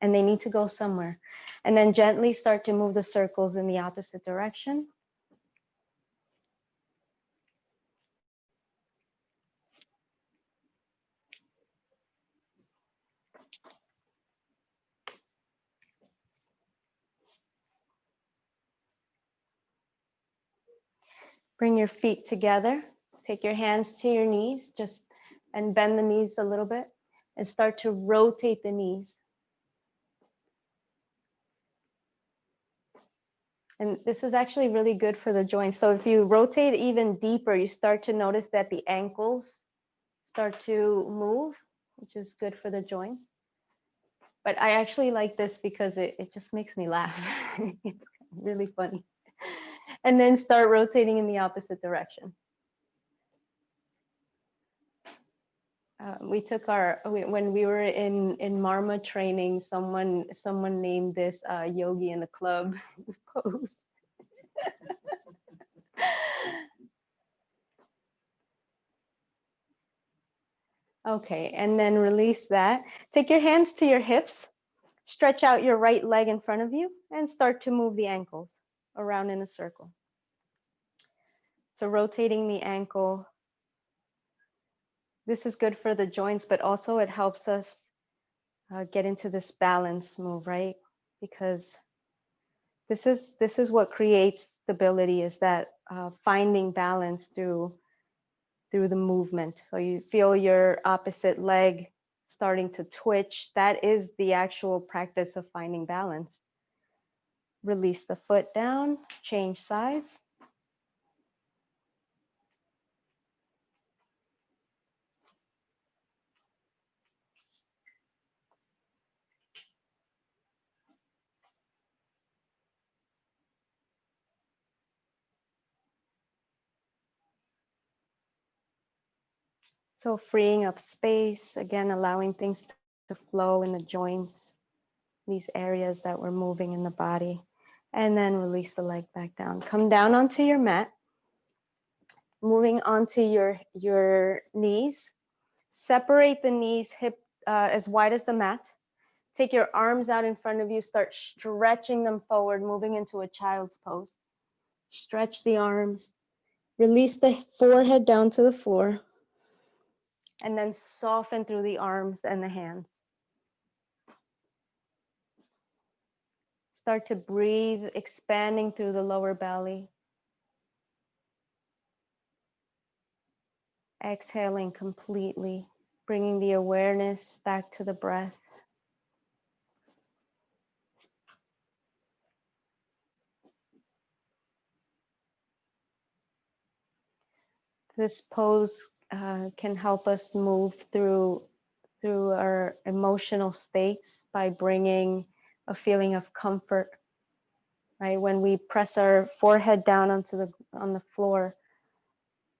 And they need to go somewhere. And then gently start to move the circles in the opposite direction. Bring your feet together. Take your hands to your knees, and bend the knees a little bit and start to rotate the knees. And this is actually really good for the joints. So if you rotate even deeper, you start to notice that the ankles start to move, which is good for the joints. But I actually like this because it just makes me laugh. It's really funny. And then start rotating in the opposite direction. We took when we were in Marma training, someone named this yogi in the club pose. Okay, and then release that. Take your hands to your hips, stretch out your right leg in front of you, and start to move the ankles around in a circle. So rotating the ankle. This is good for the joints, but also it helps us get into this balance move, right? Because this is what creates stability, is that finding balance through the movement. So you feel your opposite leg starting to twitch. That is the actual practice of finding balance. Release the foot down, change sides. So freeing up space, again, allowing things to flow in the joints, these areas that we're moving in the body. And then release the leg back down. Come down onto your mat, moving onto your knees. Separate the knees hip as wide as the mat. Take your arms out in front of you, start stretching them forward, moving into a child's pose. Stretch the arms, release the forehead down to the floor, and then soften through the arms and the hands. Start to breathe, expanding through the lower belly. Exhaling completely. Bringing the awareness back to the breath. This pose can help us move through our emotional states by bringing a feeling of comfort. Right, when we press our forehead down on the floor,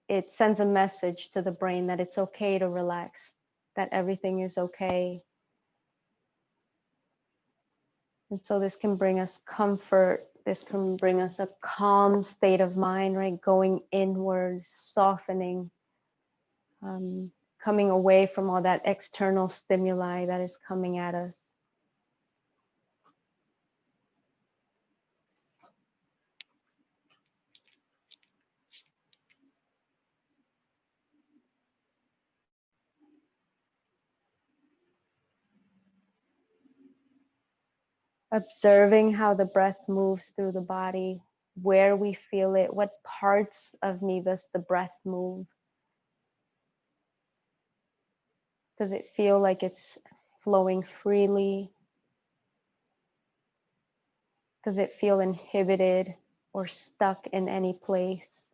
it sends a message to the brain that it's okay to relax, that everything is okay. And so this can bring us comfort. This can bring us a calm state of mind, right? Going inward, softening, coming away from all that external stimuli that is coming at us. Observing how the breath moves through the body, where we feel it, what parts of me does the breath move? Does it feel like it's flowing freely? Does it feel inhibited or stuck in any place?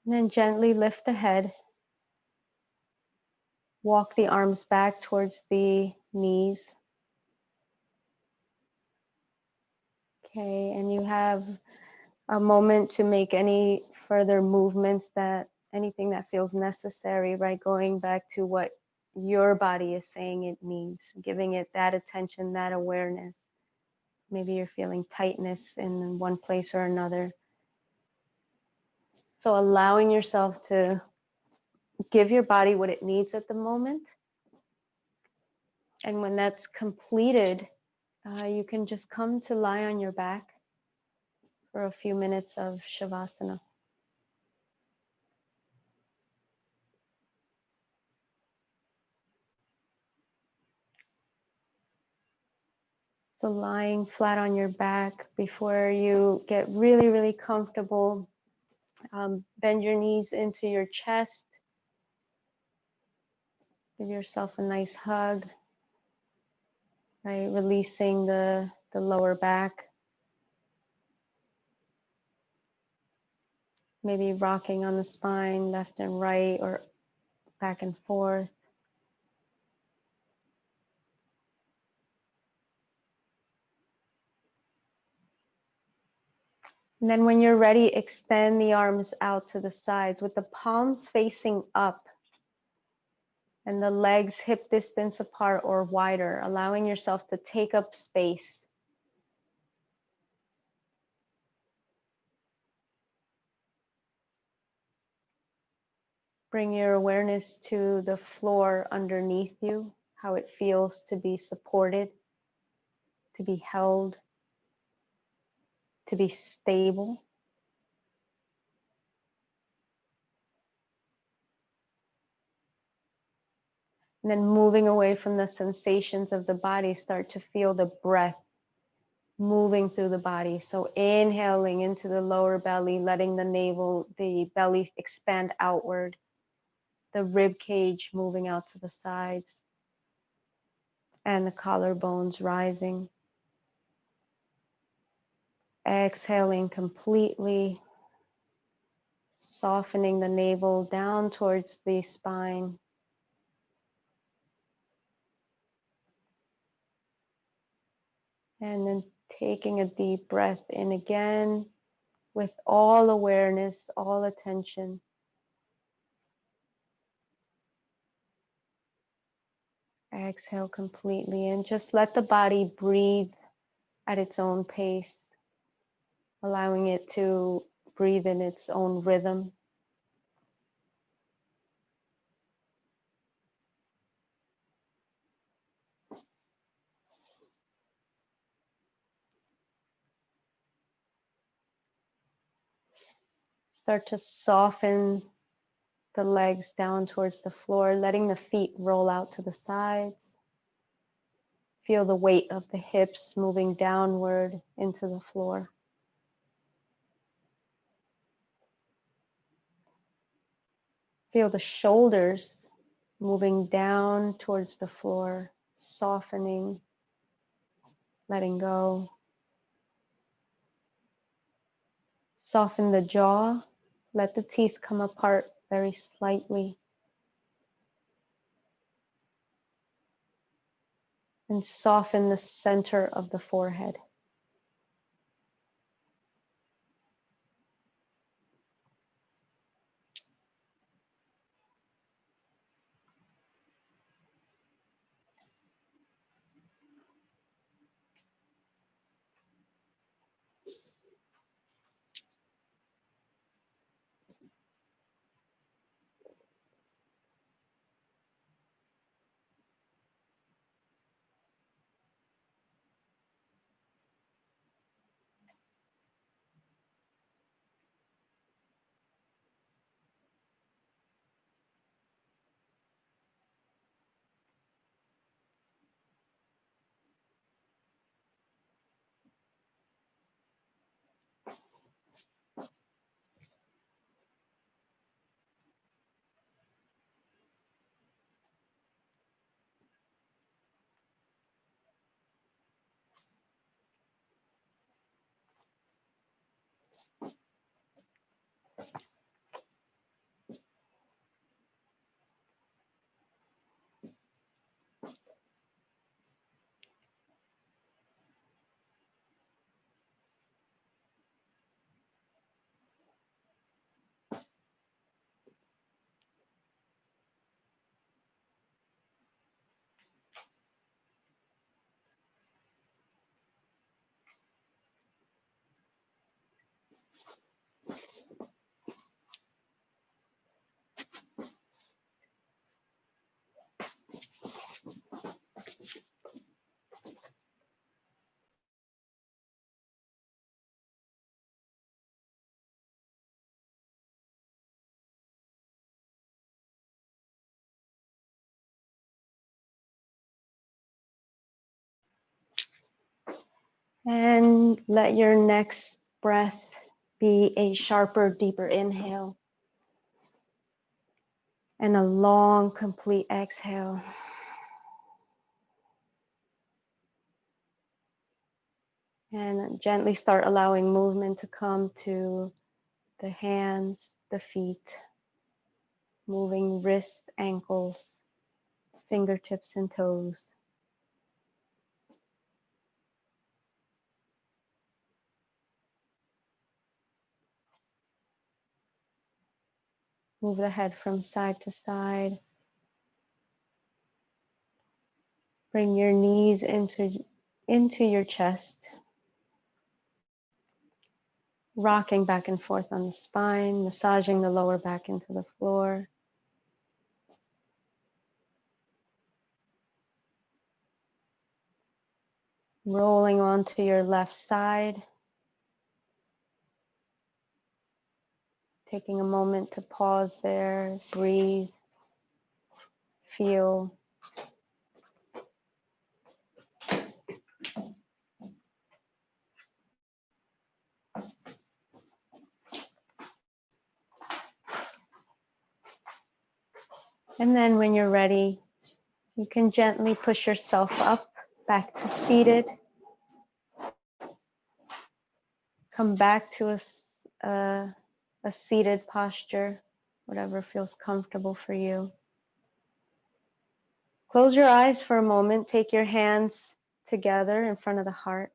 And then gently lift the head. Walk the arms back towards the knees. Okay, and you have a moment to make any further movements, that anything that feels necessary, right? Going back to what your body is saying it needs, giving it that attention, that awareness. Maybe you're feeling tightness in one place or another. So allowing yourself to give your body what it needs at the moment. And when that's completed, you can just come to lie on your back for a few minutes of Shavasana. So lying flat on your back, before you get really, really comfortable, bend your knees into your chest. Give yourself a nice hug, right? Releasing the lower back. Maybe rocking on the spine, left and right, or back and forth. And then when you're ready, extend the arms out to the sides with the palms facing up and the legs hip distance apart or wider, allowing yourself to take up space. Bring your awareness to the floor underneath you, how it feels to be supported, to be held, to be stable. And then moving away from the sensations of the body, start to feel the breath moving through the body. So inhaling into the lower belly, letting the navel, the belly expand outward, the rib cage moving out to the sides, and the collarbones rising. Exhaling completely, softening the navel down towards the spine. And then taking a deep breath in again with all awareness, all attention. Exhale completely and just let the body breathe at its own pace, allowing it to breathe in its own rhythm. Start to soften the legs down towards the floor, letting the feet roll out to the sides. Feel the weight of the hips moving downward into the floor. Feel the shoulders moving down towards the floor, softening, letting go. Soften the jaw. Let the teeth come apart very slightly. And soften the center of the forehead. And let your next breath be a sharper, deeper inhale. And a long, complete exhale. And gently start allowing movement to come to the hands, the feet, moving wrists, ankles, fingertips, and toes. Move the head from side to side. Bring your knees into your chest. Rocking back and forth on the spine, massaging the lower back into the floor. Rolling onto your left side. Taking a moment to pause there, breathe, feel. And then when you're ready, you can gently push yourself up, back to seated. Come back to a seated posture, whatever feels comfortable for you. Close your eyes for a moment. Take your hands together in front of the heart.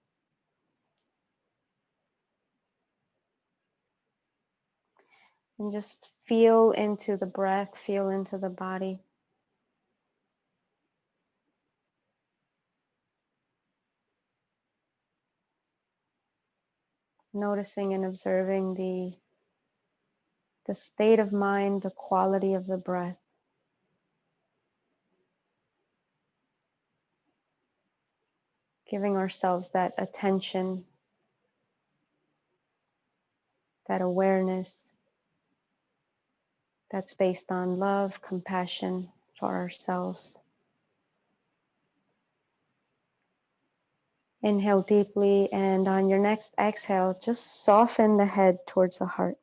And just feel into the breath, feel into the body. Noticing and observing the state of mind, the quality of the breath. Giving ourselves that attention, that awareness. that's based on love, compassion for ourselves. Inhale deeply, and on your next exhale, just soften the head towards the heart.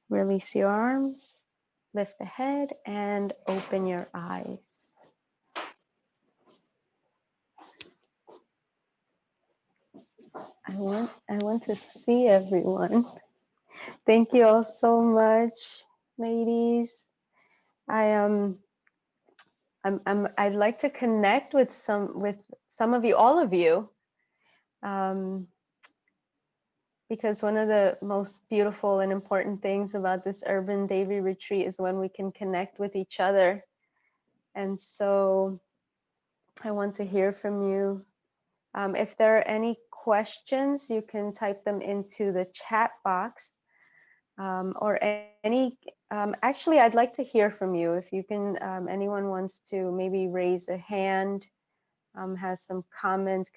Release your arms, lift the head, and open your eyes. I want to see everyone. Thank you all so much, ladies. I'd like to connect with some of you, all of you, because one of the most beautiful and important things about this Urban Davy retreat is when we can connect with each other. And so I want to hear from you. If there are any questions, you can type them into the chat box, or any. Actually, I'd like to hear from you. If you can, anyone wants to maybe raise a hand, has some comment,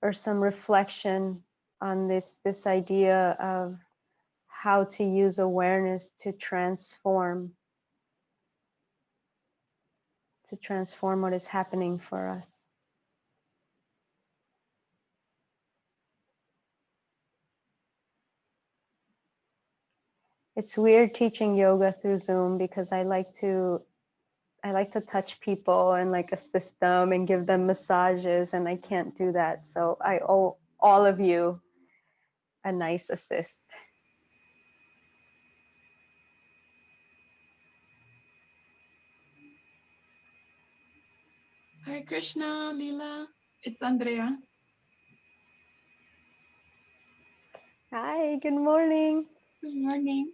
or some reflection on this idea of how to use awareness to transform what is happening for us. It's weird teaching yoga through Zoom because I like to touch people and like assist them and give them massages, and I can't do that. So I owe all of you a nice assist. Hare Krishna, Lila. It's Andrea. Hi, good morning. Good morning.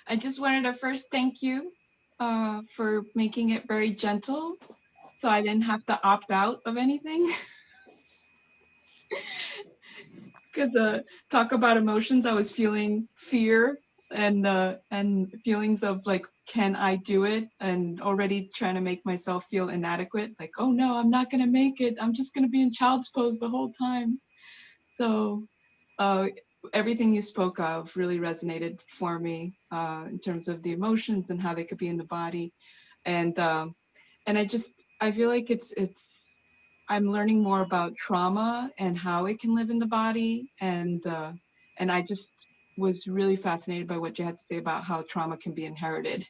I just wanted to first thank you for making it very gentle so I didn't have to opt out of anything. Because talk about emotions, I was feeling fear and feelings of like, can I do it? And already trying to make myself feel inadequate. Like, oh no, I'm not going to make it. I'm just going to be in child's pose the whole time. So everything you spoke of really resonated for me in terms of the emotions and how they could be in the body. And I feel like I'm learning more about trauma and how it can live in the body. And I just was really fascinated by what you had to say about how trauma can be inherited.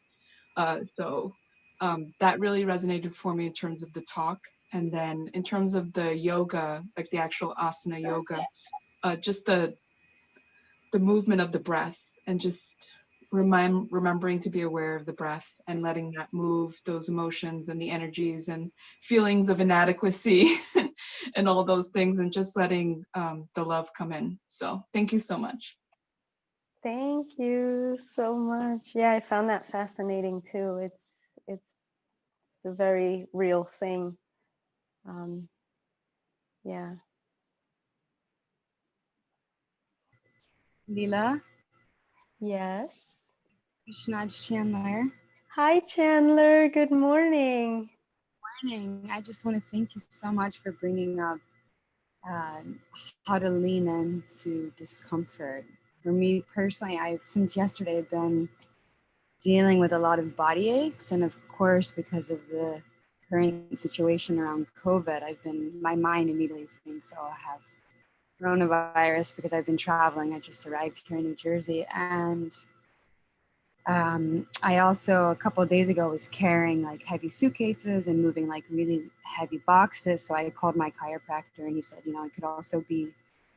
So that really resonated for me in terms of the talk. And then in terms of the yoga, like the actual asana yoga, just the movement of the breath and just remembering to be aware of the breath and letting that move those emotions and the energies and feelings of inadequacy and all those things, and just letting the love come in. So thank you so much. Thank you so much. Yeah, I found that fascinating too. It's a very real thing. Yeah. Lila, Yes. Krishnaj Chandler. Hi, Chandler. Good morning. Morning. I just want to thank you so much for bringing up how to lean into discomfort. For me personally, I've since yesterday been dealing with a lot of body aches, and of course, because of the current situation around COVID, my mind immediately thinks, oh, I have coronavirus because I've been traveling. I just arrived here in New Jersey, and I also a couple of days ago was carrying like heavy suitcases and moving like really heavy boxes. So I called my chiropractor, and he said, it could also be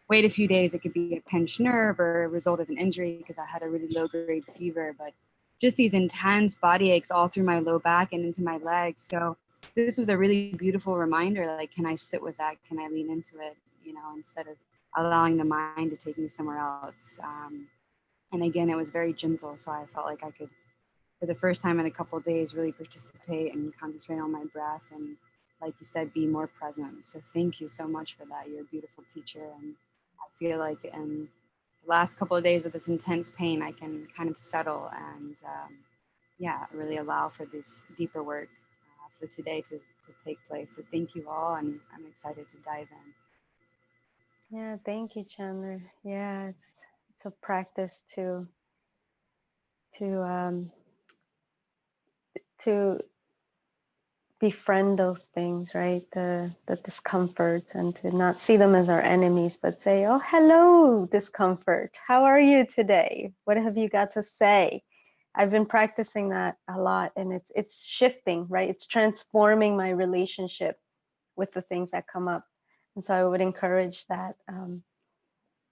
wait a few days. It could be a pinched nerve or a result of an injury because I had a really low grade fever, but just these intense body aches all through my low back and into my legs. So this was a really beautiful reminder. Like, can I sit with that? Can I lean into it? Instead of allowing the mind to take me somewhere else. And again, it was very gentle. So I felt like I could, for the first time in a couple of days, really participate and concentrate on my breath. And like you said, be more present. So thank you so much for that. You're a beautiful teacher. And I feel like in the last couple of days with this intense pain, I can kind of settle and really allow for this deeper work for for today to take place. So thank you all, and I'm excited to dive in. Yeah, thank you, Chandler. Yeah, it's a practice to to befriend those things, right? The discomforts, and to not see them as our enemies, but say, oh, hello, discomfort. How are you today? What have you got to say? I've been practicing that a lot, and it's shifting, right? It's transforming my relationship with the things that come up. And so I would encourage that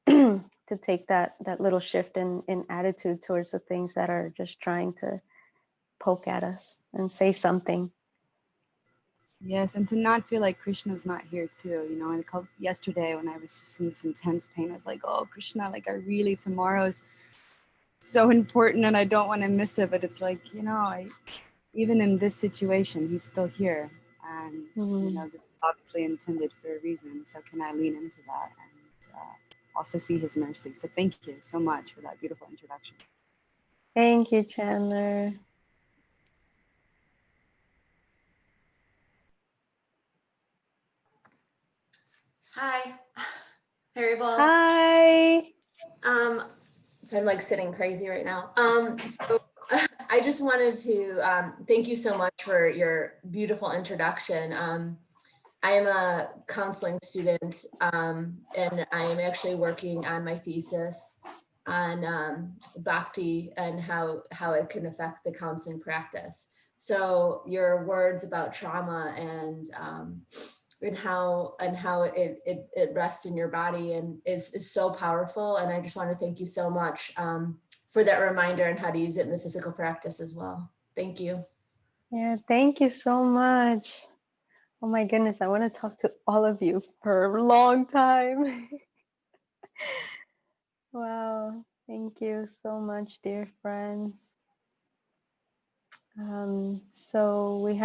to take that little shift in attitude towards the things that are just trying to poke at us and say something. Yes, and to not feel like Krishna's not here too. You know, yesterday when I was just in this intense pain, I was like, oh, Krishna, like I really, tomorrow's so important and I don't want to miss it. But it's like, you know, even in this situation, he's still here. And, you know, this is obviously intended for a reason. So can I lean into that and also see his mercy? So thank you so much for that beautiful introduction. Thank you, Chandler. Hi, Harryball. Hi. So I'm like sitting crazy right now. So I just wanted to thank you so much for your beautiful introduction. I am a counseling student, and I am actually working on my thesis on bhakti and how it can affect the counseling practice. So your words about trauma and how it rests in your body and is so powerful. And I just want to thank you so much for that reminder and how to use it in the physical practice as well. Thank you. Yeah, thank you so much. Oh my goodness, I want to talk to all of you for a long time. Wow, thank you so much, dear friends. So we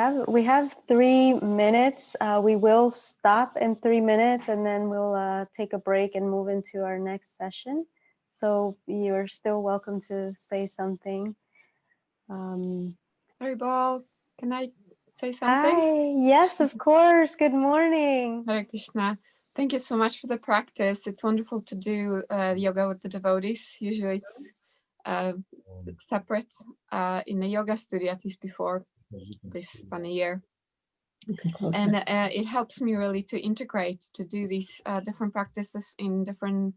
have 3 minutes. We will stop in 3 minutes, and then we'll take a break and move into our next session. So you're still welcome to say something. Haribol, can I say something? Hi, yes, of course. Good morning. Hare Krishna. Thank you so much for the practice. It's wonderful to do yoga with the devotees. Usually it's separate in a yoga studio, at least before this funny year. And it helps me really to integrate, to do these different practices in different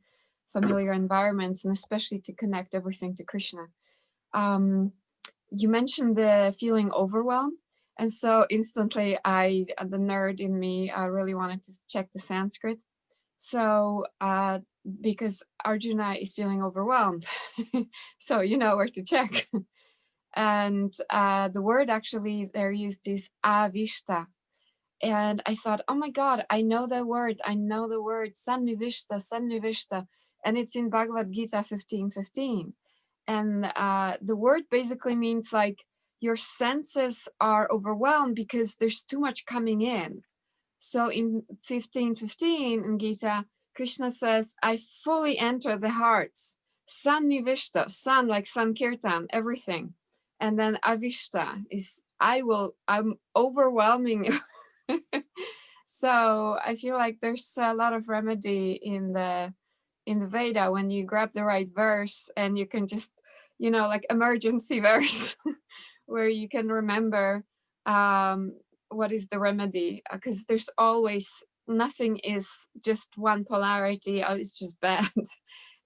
familiar environments, and especially to connect everything to Krishna. You mentioned the feeling overwhelmed. And so instantly the nerd in me, really wanted to check the Sanskrit. So because Arjuna is feeling overwhelmed, so you know where to check. And the word actually there used is avishta. And I thought, oh my God, I know the word, sannivishta, and it's in Bhagavad Gita 15:15. And the word basically means like your senses are overwhelmed because there's too much coming in. So in 15:15 in Gita, Krishna says, I fully enter the hearts. Sannivishta, sun like Sankirtan, everything. And then avishta is I'm overwhelming. So I feel like there's a lot of remedy in the Veda when you grab the right verse and you can just, you know, like emergency verse where you can remember what is the remedy, because there's always, nothing is just one polarity, it's just bad.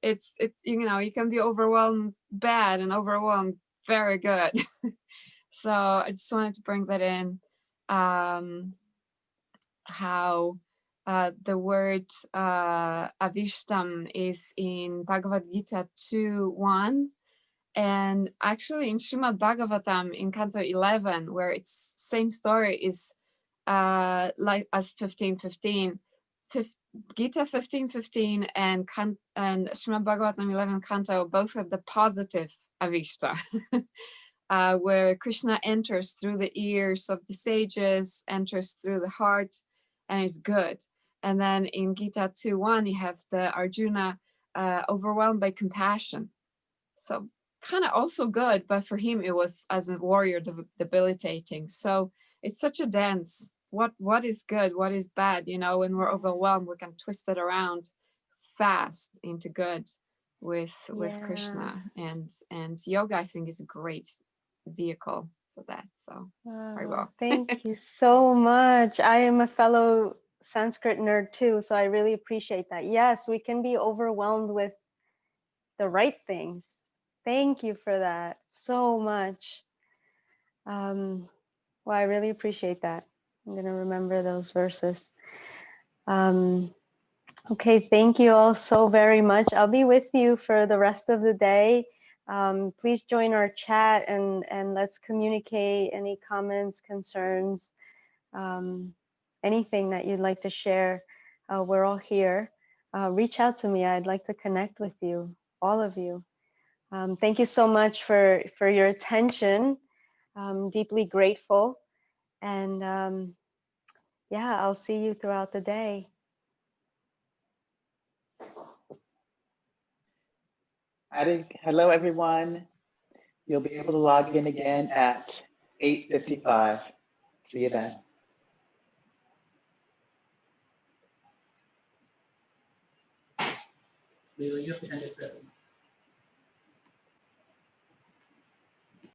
It's you know, you can be overwhelmed bad and overwhelmed very good. So I just wanted to bring that in, how the word avishtam is in Bhagavad Gita 2:1, and actually in Srimad Bhagavatam in Canto 11, where it's same story is like as 15:15. Gita 15:15 and Srimad Bhagavatam 11 Canto both have the positive avishta. Where Krishna enters through the ears of the sages, enters through the heart, and is good. And then in Gita 2:1, you have the Arjuna overwhelmed by compassion. So kind of also good, but for him it was as a warrior debilitating. So it's such a dance. What is good, what is bad, you know, when we're overwhelmed, we can twist it around fast into good with Krishna, and yoga, I think, is a great vehicle for that. So very well. Thank you so much. I am a fellow Sanskrit nerd too, so I really appreciate that. Yes, we can be overwhelmed with the right things. Thank you for that so much. Well, I really appreciate that. I'm going to remember those verses. Okay, thank you all so very much. I'll be with you for the rest of the day. Please join our chat and let's communicate any comments, concerns, anything that you'd like to share. We're all here. Reach out to me. I'd like to connect with you, all of you. Thank you so much for your attention. I'm deeply grateful. And yeah, I'll see you throughout the day. Hello, everyone. You'll be able to log in again at 8:55. See you then. You have to end it.